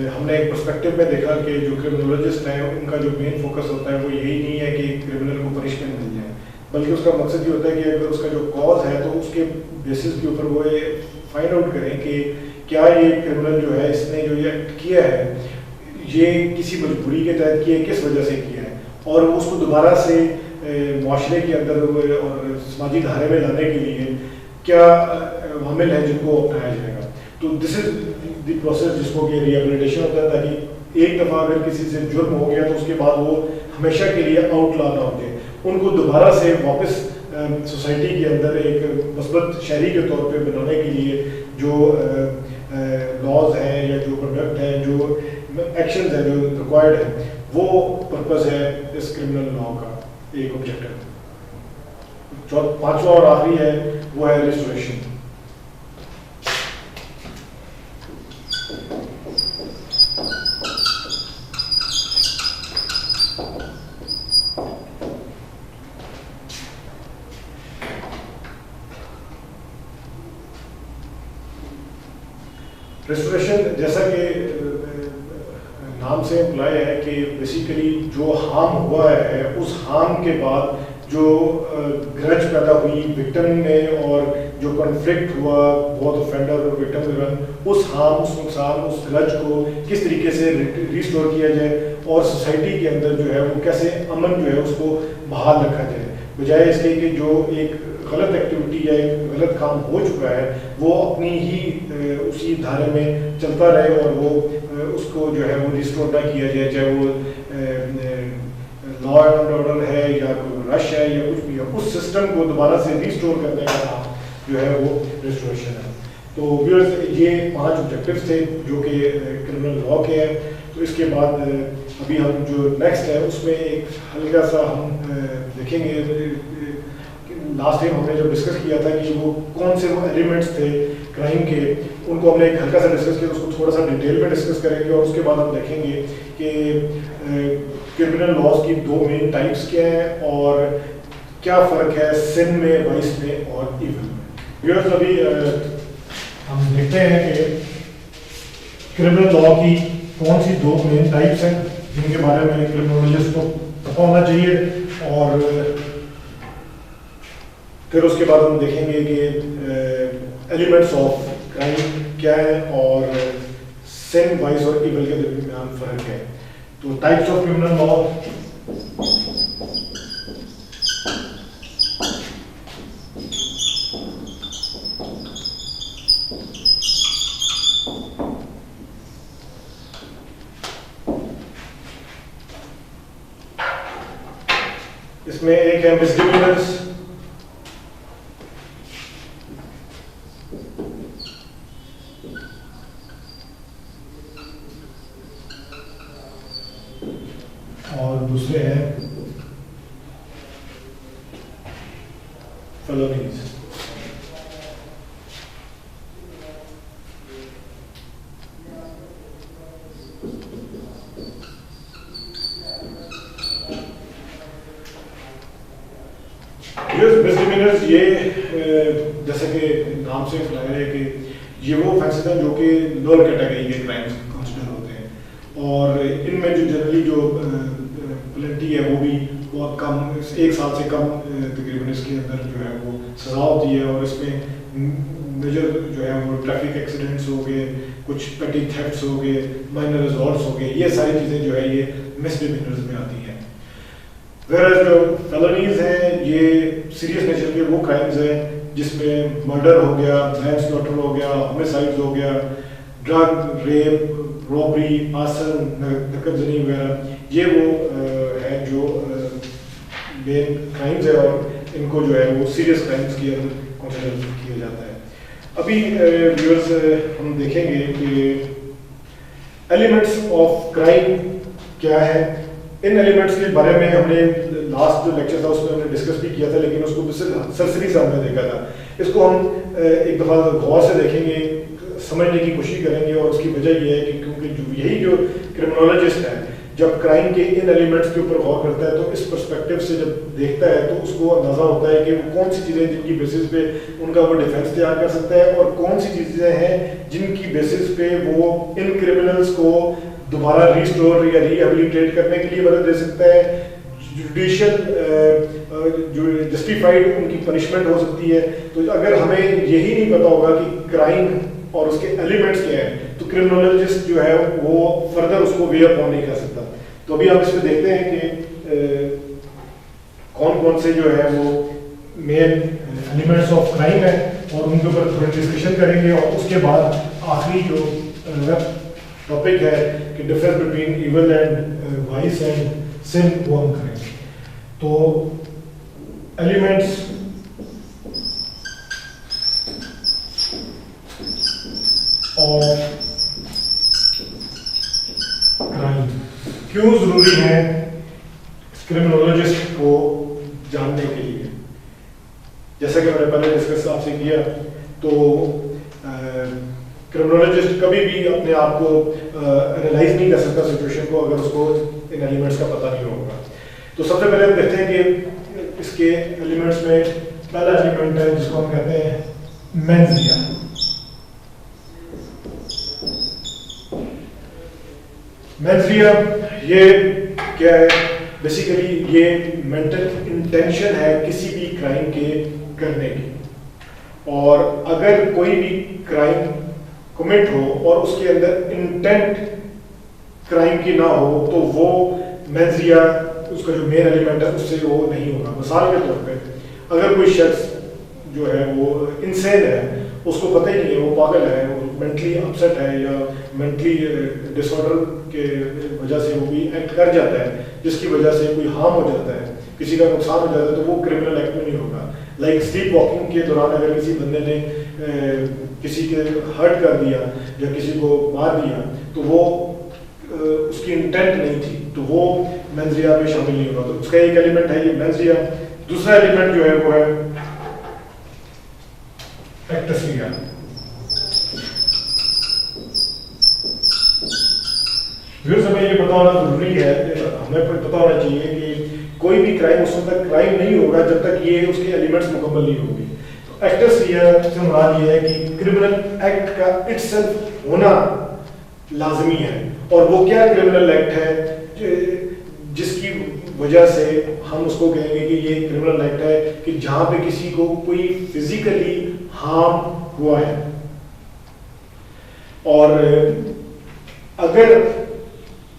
हमने एक पर्सपेक्टिव में देखा कि जो क्रिमिनोलॉजिस्ट हैं उनका जो मेन फोकस होता है वो यही नहीं है कि क्रिमिनल को पनिशमेंट मिल जाए, बल्कि उसका मकसद ये होता है कि अगर उसका जो कॉज है तो उसके बेसिस के ऊपर वो ये फाइंड आउट करें कि क्या ये क्रिमिनल जो है इसने जो ये एक्ट किया है ये किसी मजबूरी के तहत किया है, किस वजह से किया है और उसको दोबारा से मुआशरे के अंदर और समाजी धारे में लाने के लिए क्या वामिल हैं जिनको अपनाया जाएगा। तो दिस इज द प्रोसेस जिसको कि रिहेबिलिटेशन होता है, ताकि एक दफ़ा अगर किसी से जुर्म हो गया तो उसके बाद वो हमेशा के लिए आउटला ना हो जाए, उनको दोबारा से वापस सोसाइटी के अंदर एक मस्बत शहरी के तौर पे बनाने के लिए जो लॉज हैं या जो प्रोडक्ट हैं जो एक्शंस हैं जो रिक्वायर्ड है वो पर्पस है इस क्रिमिनल लॉ का एक ऑब्जेक्टिव। पांचवा और आखिरी है वो है रिस्टोरेशन। रेस्टोरेशन जैसा कि नाम से इम्प्लाई है कि बेसिकली जो हार्म हुआ है उस हार्म के बाद जो ग्रज पैदा हुई विक्टिम में और जो कॉन्फ्लिक्ट हुआ बोथ ऑफेंडर और विक्टिम के दरमियान उस हार्म उस नुकसान उस ग्रज को किस तरीके से रिस्टोर किया जाए और सोसाइटी के अंदर जो है वो कैसे अमन जो है उसको बहाल रखा जाए, बजाय इसके कि जो एक गलत एक्टिविटी या एक गलत काम हो चुका है वो अपनी ही उसी धारे में चलता रहे और वो उसको जो है वो रिस्टोर ना किया जाए, चाहे वो लॉ एंड ऑर्डर है या कोई रश है या कुछ भी है, उस सिस्टम को दोबारा से रिस्टोर करने का काम जो है वो रिस्टोरेशन है। तो व्यूअर्स ये 5 ऑब्जेक्टिव्स थे जो कि क्रिमिनल लॉ के हैं। तो इसके बाद अभी हम जो नेक्स्ट है उसमें एक हल्का सा हम देखेंगे, लास्ट टाइम हमने जब डिस्कस किया था कि वो कौन से वो एलिमेंट्स थे क्राइम के, उनको हमने एक हल्का सा डिस्कस किया, उसको थोड़ा सा डिटेल में डिस्कस करेंगे और उसके बाद हम देखेंगे कि क्रिमिनल लॉज की 2 मेन टाइप्स क्या हैं और क्या फ़र्क है सिन में, वाइस में और इविल में। व्यूअर्स अभी हम देखते हैं कि क्रिमिनल लॉ की कौन सी 2 मेन टाइप्स हैं जिनके बारे में क्रिमिनोलॉजिस्ट को पता होना चाहिए। और फिर उसके बाद हम देखेंगे कि एलिमेंट्स ऑफ क्राइम क्या है और सिन, वाइस और इवल के दरमियान फर्क है। तो टाइप्स ऑफ क्रिमिनल लॉ, इसमें एक है मिसडिमिनर्स, और दूसरे हैं फेलोनीज। मिसडिमिनर्स ये जैसे कि नाम से लग रहा है कि ये वो ऑफेंसेस हैं जो कि लोअर कैटेगरी के क्राइम्स कंसिडर होते हैं, और इनमें जो जनरली जो पेनल्टी है वो भी बहुत कम, 1 साल से कम तकरीबन इसके अंदर जो है वो सजा होती है। और इसमें मेजर जो है वो ट्रैफिक एक्सीडेंट्स हो गए, कुछ पेटी थेफ्ट्स हो गए, माइनर असॉल्ट्स हो गए, ये सारी चीज़ें जो है ये मिसडिमिनर्स में आती हैं। वेयर जो फेलोनीज हैं ये सीरियस नेचर के वो क्राइम्स हैं जिसमें मर्डर हो गया, मैनस्लॉटर हो गया, होमिसाइड्स हो गया, ड्रग, रेप, रॉबरी, आर्सन, नकदजनी वगैरह, ये वो है जो मेन क्राइम्स है और इनको जो है वो सीरियस क्राइम्स के अंदर कंसिडर किया जाता है। अभी व्यूअर्स हम देखेंगे कि एलिमेंट्स ऑफ क्राइम क्या है। इन एलिमेंट्स के बारे में हमने लास्ट जो लेक्चर था उसमें हमने डिस्कस भी किया था, लेकिन उसको सरसरी से हमने देखा था। इसको हम एक दफ़ा गौर से देखेंगे, समझने की कोशिश करेंगे, और उसकी वजह यह है कि क्योंकि यही जो क्रिमिनोलॉजिस्ट है जब क्राइम के इन एलिमेंट्स के ऊपर गौर करता है तो इस पर्सपेक्टिव से जब देखता है तो उसको अंदाज़ा होता है कि वो कौन सी चीज़ें जिनकी बेसिस पे उनका वो डिफेंस तैयार कर सकता है और कौन सी चीज़ें हैं जिनकी बेसिस पे वो इन क्रिमिनल्स को दोबारा रिस्टोर या रिहेबिलिटेट करने के लिए मदद दे सकता है। जुडिशियल जो जस्टिफाइड उनकी पनिशमेंट हो सकती है। तो अगर हमें यही नहीं पता होगा कि क्राइम और उसके एलिमेंट्स क्या हैं तो क्रिमिनोलॉजिस्ट जो है वो फर्दर उसको वे अप नहीं कर सकता। तो अभी हम इसमें देखते हैं कि कौन कौन से जो है वो मेन एलिमेंट्स ऑफ क्राइम है और उनके ऊपर थोड़ी डिस्कशन करेंगे, और उसके बाद आखिरी जो टॉपिक है कि difference between evil and vice and sin वो हम करेंगे। तो एलिमेंट्स ऑफ क्राइम क्यों जरूरी है क्रिमिनोलॉजिस्ट को जानने के लिए। जैसा कि मैंने पहले डिस्कस आपसे किया, तो क्रिमिनोलॉजिस्ट कभी भी अपने आप को एनालाइज नहीं कर सकता सिचुएशन को अगर उसको इन एलिमेंट्स का पता नहीं होगा। तो सबसे पहले हम देखते हैं कि इसके एलिमेंट्स में पहला एलिमेंट है जिसको हम कहते हैं मेंस रिया। मेंस रिया ये क्या है? बेसिकली ये मेंटल इंटेंशन है किसी भी क्राइम के करने की, और अगर कोई भी क्राइम कमिट हो और उसके अंदर इंटेंट क्राइम की ना हो तो वो मेंस रिया उसका जो मेन एलिमेंट है उससे वो नहीं होगा। मिसाल के तौर पे अगर कोई शख्स जो है वो इनसेन है, उसको पता ही नहीं है, वो पागल है, वो मेंटली अपसेट है या मेंटली डिसऑर्डर के वजह से वो भी एक्ट कर जाता है जिसकी वजह से कोई हार्म हो जाता है, किसी का नुकसान हो जाता है, तो वो क्रिमिनल एक्ट में नहीं होगा। लाइक स्लीप वॉकिंग के दौरान अगर किसी बंदे ने किसी के हर्ट कर दिया या किसी को मार दिया तो वो उसकी इंटेंट नहीं थी, तो वो मेंस रिया में शामिल नहीं होगा। तो उसका एक एलिमेंट है ये मेंस रिया। दूसरा एलिमेंट जो है वो है एक्टस रिया। हमें ये पता होना जरूरी है, हमें पता होना चाहिए कि कोई भी क्राइम उस वक्त तक क्राइम नहीं होगा जब तक ये उसके एलिमेंट्स मुकम्मल नहीं होंगे। तो एक्टस रिया से मुराद ये है कि क्रिमिनल एक्ट का इटसेल्फ होना लाजमी है, और वो क्या क्रिमिनल एक्ट है जिसकी वजह से हम उसको कहेंगे कि ये क्रिमिनल एक्ट है कि जहां पे किसी को कोई फिजिकली हार्म हुआ है। और अगर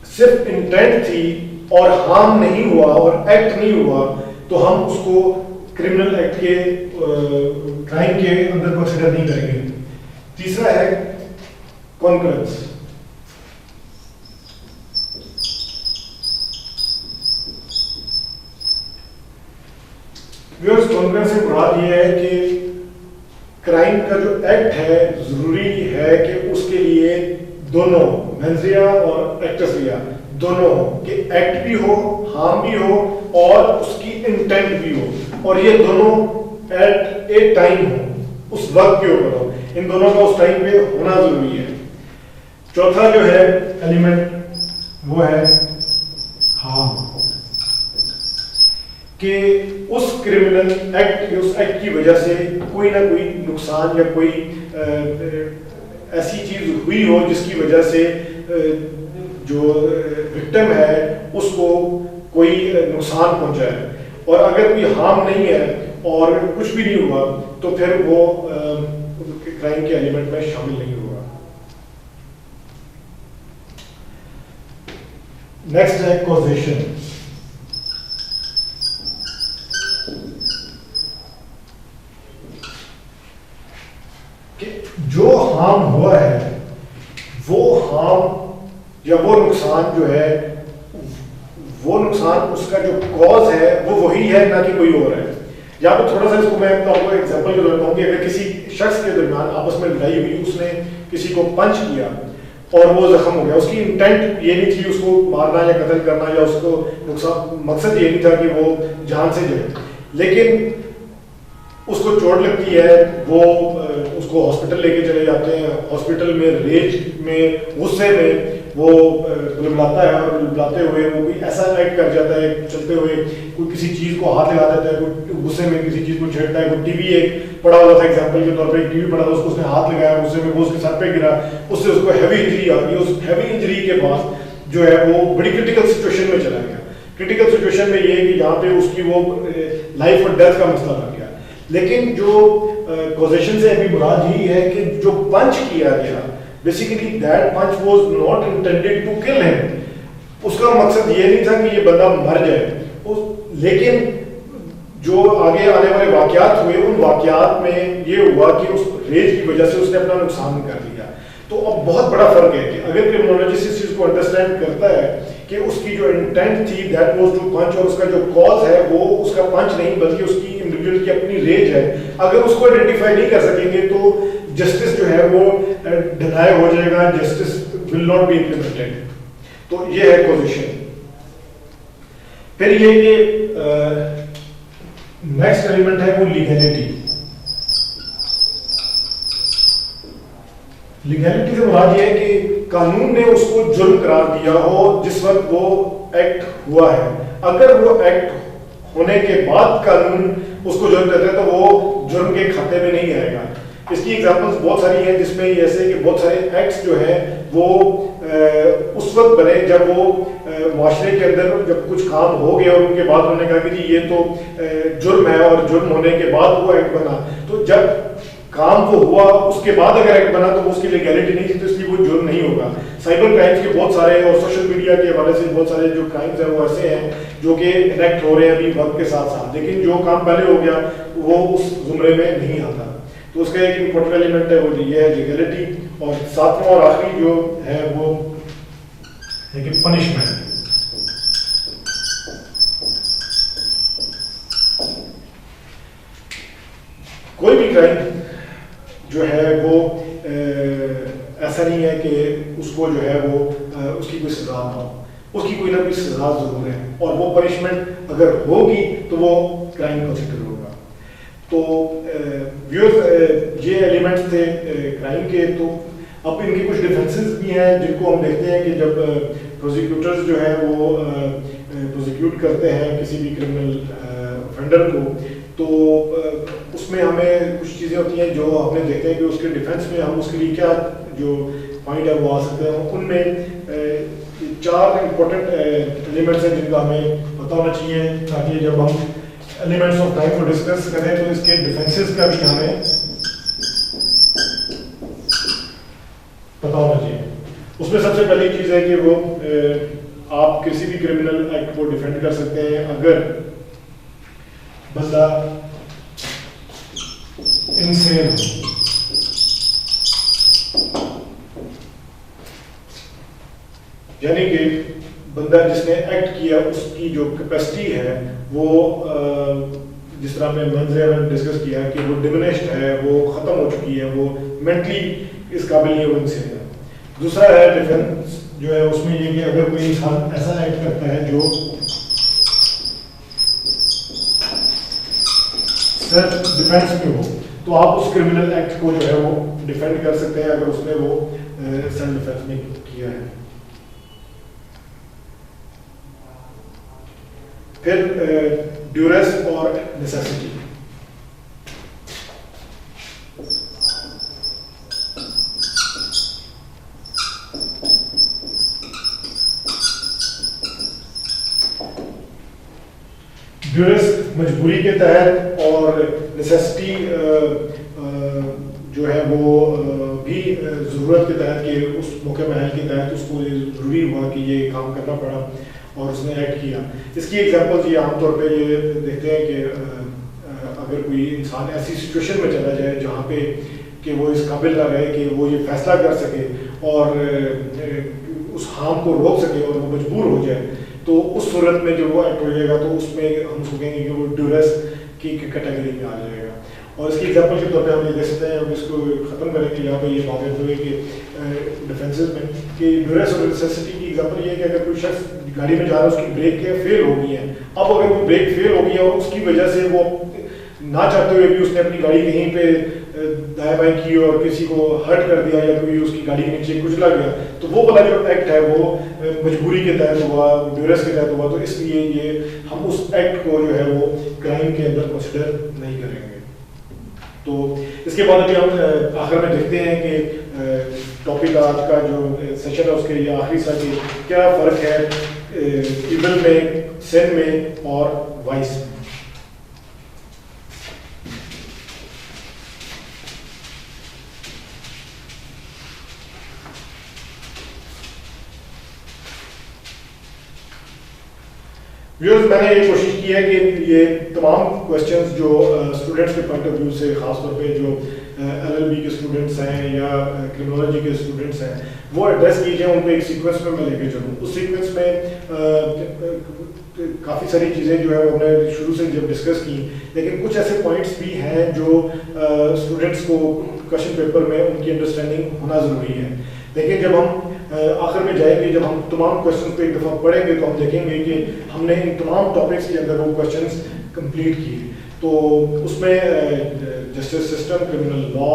सिर्फ इंटेंट थी और हार्म नहीं हुआ और एक्ट नहीं हुआ तो हम उसको क्रिमिनल एक्ट के क्राइम के अंदर कंसीडर नहीं करेंगे। तीसरा है कॉन्करेंस। कॉन्करेंस से मुराद ये है कि क्राइम का जो एक्ट है जरूरी है कि उसके लिए दोनों मेंजिया और एक्टस लिया दोनों हो कि एक्ट भी हो, हार्म भी हो और उसकी इंटेंट भी हो और ये दोनों एट ए टाइम हो, उस वक्त के ऊपर हो। इन दोनों का उस टाइम पे होना जरूरी है। चौथा जो है एलिमेंट वो है हार्म, कि उस क्रिमिनल एक्ट उस एक्ट की वजह से कोई ना कोई नुकसान या कोई ऐसी चीज हुई हो जिसकी वजह से जो विक्टिम है उसको कोई नुकसान पहुंचा है। और अगर कोई हार्म नहीं है और कुछ भी नहीं हुआ तो फिर वो क्राइम के एलिमेंट में शामिल नहीं होगा। नेक्स्ट है कॉजेशन। जो हार्म हुआ है वो हार्म या वो नुकसान जो है वो नुकसान उसका जो कॉज है वो वही है, ना कि कोई और है। यहाँ पे थोड़ा सा इसको मैं आपको एग्जांपल के तौर पर अगर किसी शख्स के दरमियान आपस में लड़ाई हुई, उसने किसी को पंच किया और वो जख्म हो गया, उसकी इंटेंट ये नहीं थी उसको मारना या कत्ल करना या उसको नुकसान, मकसद ये नहीं था कि वो जान से जाए, लेकिन उसको चोट लगती है, वो उसको हॉस्पिटल लेके चले जाते हैं। हॉस्पिटल में रेज में गुस्से में वो बुलबुलाता है और बुलबुलाते हुए वो कोई ऐसा एक्ट कर जाता है, चलते हुए कोई किसी चीज़ को हाथ लगा देता है, कोई गुस्से में किसी चीज़ को छेड़ता है। कोई टीवी एक पड़ा हुआ था, एग्जाम्पल के तौर पर एक टीवी पड़ा था, उसको उसने हाथ लगाया, गुस्से में वो उसके सर पे गिरा, उससे उसको हैवी इंजरी आ गई। उस हैवी इंजरी के बाद जो है वो बड़ी क्रिटिकल सिचुएशन में चला गया। क्रिटिकल सिचुएशन में ये है कि यहाँ पे उसकी वो लाइफ और डेथ का मसला आ गया। लेकिन जो कॉजेशन से अभी मुराद यही है कि जो पंच किया गया, basically that punch was not intended to kill him. उसका मकसद ये नहीं था कि ये बंदा मर जाए, लेकिन जो आगे आने वाले वाकयात हुए उन वाकयात में ये हुआ कि उस रेज की वजह से उसने अपना नुकसान कर लिया। तो अब बहुत बड़ा फर्क है कि अगर क्रिमिनोलॉजिस्ट इस चीज को अंडरस्टैंड करता है कि उसकी जो इंटेंट थी दैट वाज टू पंच और उसका जो कॉज है वो उसका पंच नहीं बल्कि उसकी इंडिविजुअल की अपनी रेज है, अगर उसको आइडेंटिफाई नहीं कर सकेंगे तो जस्टिस जो है वो डिनाई हो जाएगा, justice will not be implemented. तो ये है कॉजेशन। फिर ये कि नेक्स्ट एलिमेंट है वो लीगैलिटी। लीगैलिटी से मुराद ये है कि कानून ने उसको जुर्म करार दिया हो जिस वक्त वो एक्ट हुआ है। अगर वो एक्ट होने के बाद कानून उसको जुर्म देता है तो वो जुर्म के खाते में नहीं आएगा। इसकी एग्जांपल्स बहुत सारी हैं जिसमें ऐसे कि बहुत सारे एक्ट्स जो है वो उस वक्त बने जब वो माशरे के अंदर जब कुछ काम हो गया और उनके बाद उन्होंने कहा कि जी ये तो जुर्म है और जुर्म होने के बाद वो एक्ट बना। तो जब काम वो हुआ उसके बाद अगर एक्ट बना तो उसकी लीगैलिटी नहीं थी, तो इसलिए वो जुर्म नहीं होगा। साइबर क्राइम्स के बहुत सारे और सोशल मीडिया के हवाले से बहुत सारे जो क्राइम्स हैं वो ऐसे हैं जो कि इनेक्ट हो रहे हैं अभी वक्त के साथ साथ, लेकिन जो काम पहले हो गया वो उस जुमरे में नहीं आता। तो उसका एक इम्पोर्टेंट एलिमेंट है वो ये है लीगैलिटी। और सातवां और आखिरी जो है वो है कि पनिशमेंट। कोई भी क्राइम जो है वो ऐसा नहीं है कि उसको जो है वो उसकी कोई सजा ना हो, उसकी कोई ना कोई सजा जरूर है और वो पनिशमेंट अगर होगी तो वो क्राइम कंसिडर होगा। तो ये एलिमेंट्स थे क्राइम के। तो अब इनके कुछ डिफरेंसेस भी हैं जिनको हम देखते हैं कि जब प्रोसिक्यूटर्स जो है वो प्रोसिक्यूट करते हैं किसी भी क्रिमिनल ऑफेंडर को, तो उसमें हमें कुछ चीज़ें होती हैं जो हमें देखते हैं कि उसके डिफेंस में हम उसके लिए क्या जो पॉइंट है वो आ सकते हैं। उनमें चार इंपॉर्टेंट एलिमेंट्स हैं जिनका हमें पता होना चाहिए, ताकि जब हम एलिमेंट्स ऑफ क्राइम को डिस्कस करें तो इसके डिफेंसेस का भी हमें पता होना चाहिए। उसमें सबसे पहली चीज़ है कि वो आप किसी भी क्रिमिनल एक्ट को डिफेंड कर सकते हैं अगर बंदा इनसेन हो। यानी कि बंदा जिसने एक्ट किया उसकी जो कैपेसिटी है वो जिस तरह हमने मंजर डिस्कस किया कि वो डिमिनिश्ड है, वो ख़त्म हो चुकी है, वो मेंटली इस काबिल नहीं है, वो इनसेन है। दूसरा है डिफेंस जो है, उसमें ये कि अगर कोई इंसान ऐसा एक्ट करता है जो सेल्फ डिफेंस में हो, तो आप उस क्रिमिनल एक्ट को जो है वो डिफेंड कर सकते हैं अगर उसने वो सेल्फ डिफेंस में किया है। फिर ड्यूरेस और नेसेसिटी। ड्यूरेस मजबूरी के तहत और नेसेसिटी जो है वो भी ज़रूरत के तहत कि उस मौके महल के तहत उसको ज़रूरी हुआ कि ये काम करना पड़ा और उसने एक्ट किया। इसकी एग्जांपल्स ये आमतौर पे ये देखते हैं कि अगर कोई इंसान ऐसी सिचुएशन में चला जाए जहाँ पे कि वो इस काबिल ना रहे कि वो ये फैसला कर सके और उस हार्म को रोक सके और वो मजबूर हो जाए, तो उस सूरत में जब वो एक्ट हो जाएगा तो उसमें हम सोचेंगे कि वो ड्यूरेस की कैटेगरी में आ जाएगा। और इसकी एग्जांपल के तौर पे हम ये देख सकते हैं, हम इसको ख़त्म करेंगे यहाँ पे ये बात हुई कि डिफेंसेस में कि ड्यूरेस और नेसेसिटी की एग्जांपल ये है कि अगर कोई शख्स गाड़ी में जा रहा है, उसकी ब्रेक फेल हो गई है, अब अगर वो ब्रेक फेल हो गई है और उसकी वजह से वो ना चाहते हुए भी उसने अपनी गाड़ी कहीं पे दाएं बाएं की और किसी को हर्ट कर दिया या कोई उसकी गाड़ी के नीचे कुचला गया, तो वो वाला जो एक्ट है वो मजबूरी के तहत हुआ, ड्यूरेस के तहत हुआ, तो इसलिए ये हम उस एक्ट को जो है वो क्राइम के अंदर कंसिडर नहीं करेंगे। तो इसके बाद अभी हम आखिर में देखते हैं कि टॉपिक आज का जो सेशन है उसके ये आखिरी सा कि क्या फ़र्क है इविल में, सिन में और वाइस में। व्यूअर्स, मैंने ये कोशिश की है कि ये तमाम क्वेश्चंस जो स्टूडेंट्स के पॉइंट ऑफ व्यू से, ख़ासतौर पे जो LLB के स्टूडेंट्स हैं या क्रिमिनोलॉजी के स्टूडेंट्स हैं, वो एड्रेस कीजिए, उनको एक सीक्वेंस में मैं लेके चलूँ। उस सीक्वेंस में काफ़ी सारी चीज़ें जो है वो हमने शुरू से जब डिस्कस की, लेकिन कुछ ऐसे पॉइंट्स भी हैं जो स्टूडेंट्स को क्वेश्चन पेपर में उनकी अंडरस्टैंडिंग होना ज़रूरी है। लेकिन जब हम आखिर में जाएंगे, जब हम तमाम क्वेश्चंस को एक दफ़ा पढ़ेंगे तो हम देखेंगे कि हमने इन तमाम टॉपिक्स के अंदर वो क्वेश्चंस कंप्लीट किए। तो उसमें जस्टिस सिस्टम, क्रिमिनल लॉ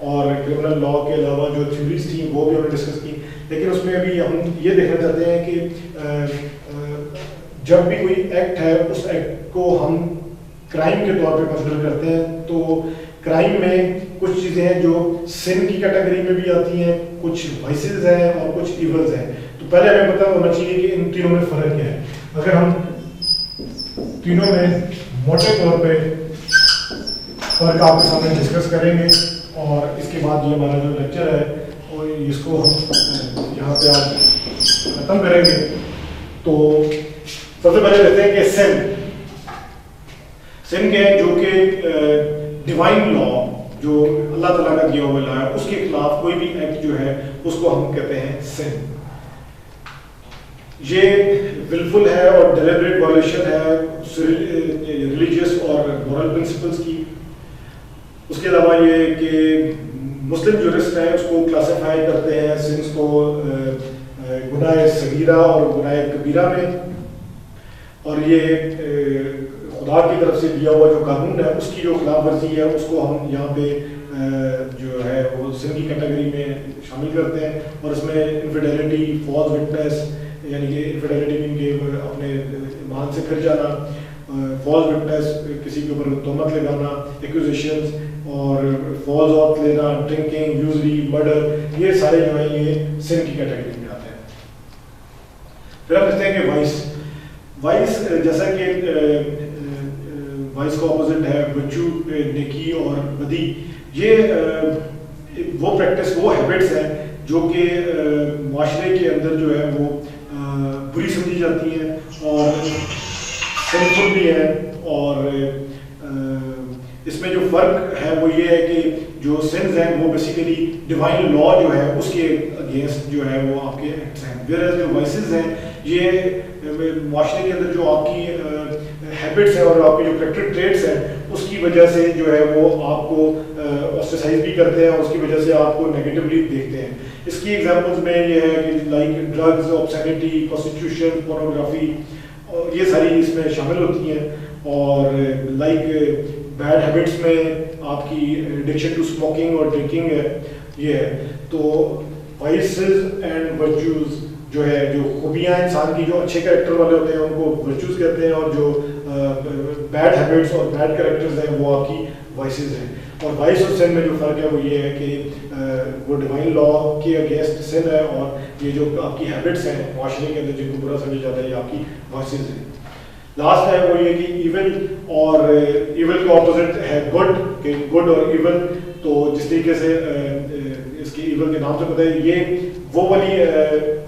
और क्रिमिनल लॉ के अलावा जो थ्योरीज थी वो भी हमने डिस्कस की। लेकिन उसमें अभी हम ये देखना चाहते हैं कि जब भी कोई एक्ट है उस एक्ट को हम क्राइम के तौर पे कंसिडर करते हैं, तो क्राइम में कुछ चीज़ें हैं जो सिन की कैटेगरी में भी आती हैं, कुछ वाइसेस हैं और कुछ इवल्स हैं। तो पहले हमें पता होना चाहिए कि इन तीनों में फ़र्क क्या है। अगर हम तीनों में मोटे तौर पे फ़र्क आपके सामने डिस्कस करेंगे और इसके बाद ये हमारा जो लेक्चर है और इसको हम यहाँ पे आज ख़त्म करेंगे। तो सबसे पहले देखते हैं कि सिन क्या है, जो कि डिवाइन लॉ, जो अल्लाह ताला का दिया हुआ लॉ है, उसके खिलाफ कोई भी एक्ट जो है उसको हम कहते हैं सिन। ये विलफुल है और डेलिब्रेट वायलेशन है रिलीजियस और मॉरल प्रिंसिपल्स की। उसके अलावा ये कि मुस्लिम जुरिस्ट हैं उसको क्लासिफाई करते हैं सिन्स को गुनाह सगीरा और गुनाह कबीरा में, और ये खुदा की तरफ से दिया हुआ जो कानून है उसकी जो खिलाफ वर्जी है उसको हम यहाँ पे जो है वो सिन की कैटेगरी में शामिल करते हैं। और इसमें इनफिडेलिटी, फॉल्स विटनेस, यानी कि इनफिडेलिटी मीन के अपने ईमान से फिर जाना, फॉल्स विटनेस किसी के ऊपर तोहमत लगाना, एक्यूजेशंस और फॉल्स ऑथ लेना, ड्रिंकिंग, यूजरी, मर्डर, ये सारे जो है ये सिन की कैटेगरी में आते हैं। फिर हम देखते हैं कि वाइस वाइस जैसा कि वाइस का ऑपोजिट है वर्च्यू, नेकी और बदी। ये वो प्रैक्टिस, वो हैबिट्स हैं जो कि माशरे के अंदर जो है वो बुरी समझी जाती हैं और सिंफुल भी है। और इसमें जो फ़र्क है वो ये है कि जो सिंस हैं वो बेसिकली डिवाइन लॉ जो है उसके अगेंस्ट जो है वो आपके एक्ट्स हैं, वेयर जो वाइसेस हैं ये माशरे के अंदर जो आपकी हैबिट्स हैं और आपके जो करेक्टर ट्रेट्स हैं उसकी वजह से जो है वो आपको ऑस्ट्रेसाइज भी करते हैं और उसकी वजह से आपको नेगेटिवली देखते हैं। इसकी एग्जांपल्स में ये है कि like drugs, obscenity, prostitution, pornography, ये सारी इसमें शामिल होती हैं। और लाइक बैड हैबिट्स में आपकी एडिक्शन टू स्मोकिंग और ड्रिंकिंग है, ये है। तो वाइसेस एंड वर्च्यूज जो है, जो खूबियाँ इंसान की जो अच्छे कैरेक्टर वाले होते हैं उनको वर्च्यूज कहते हैं, और जो बैड हैबिट्स और बैड कैरेक्टर्स हैं वो आपकी वाइसेस हैं। और वाइस और सिन में जो फ़र्क है वो ये है कि वो डिवाइन लॉ के अगेंस्ट सिन है, और ये जो आपकी हैबिट्स हैं माशरे के अंदर जिनको बुरा समझा जाता है ये आपकी वाइसेस हैं। लास्ट है वो ये कि इविल, और इविल का ऑपोजिट है गुड, कि गुड और इविल। तो जिस तरीके से इसके इविल के नाम से पता है, ये वो वाली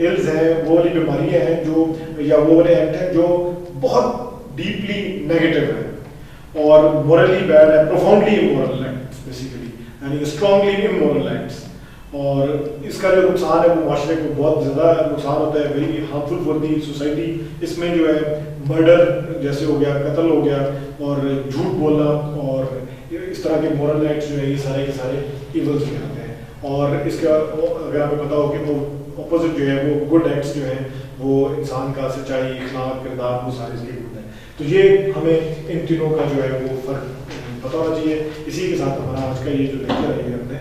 इल्स हैं, वो वाली बीमारियां हैं जो, या वो वाले एक्ट हैं जो बहुत डीपली नेगेटिव है और मोरली बैड है, प्रोफाउंडली इमोरल एक्ट्स बेसिकली, यानी स्ट्रांगली इमोरल एक्ट्स। और इसका जो नुकसान है वो माशरे को बहुत ज़्यादा नुकसान होता है, very harmful for the society. इसमें जो है मर्डर जैसे हो गया, कत्ल हो गया, और झूठ बोलना, और इस तरह के मोरल एक्ट्स जो है ये सारे के सारे इवल्स में आते हैं। और इसका अगर आपको पता हो कि वो अपोजिट जो है वो गुड एक्ट्स जो है वो इंसान का सच्चाई, इखलाक, किरदार, वो सारे इसके गुड हैं। तो ये हमें इन तीनों का जो है वो फ़र्क पता होना चाहिए। इसी के साथ हमारा आज का ये जो लेक्चर है ये हमने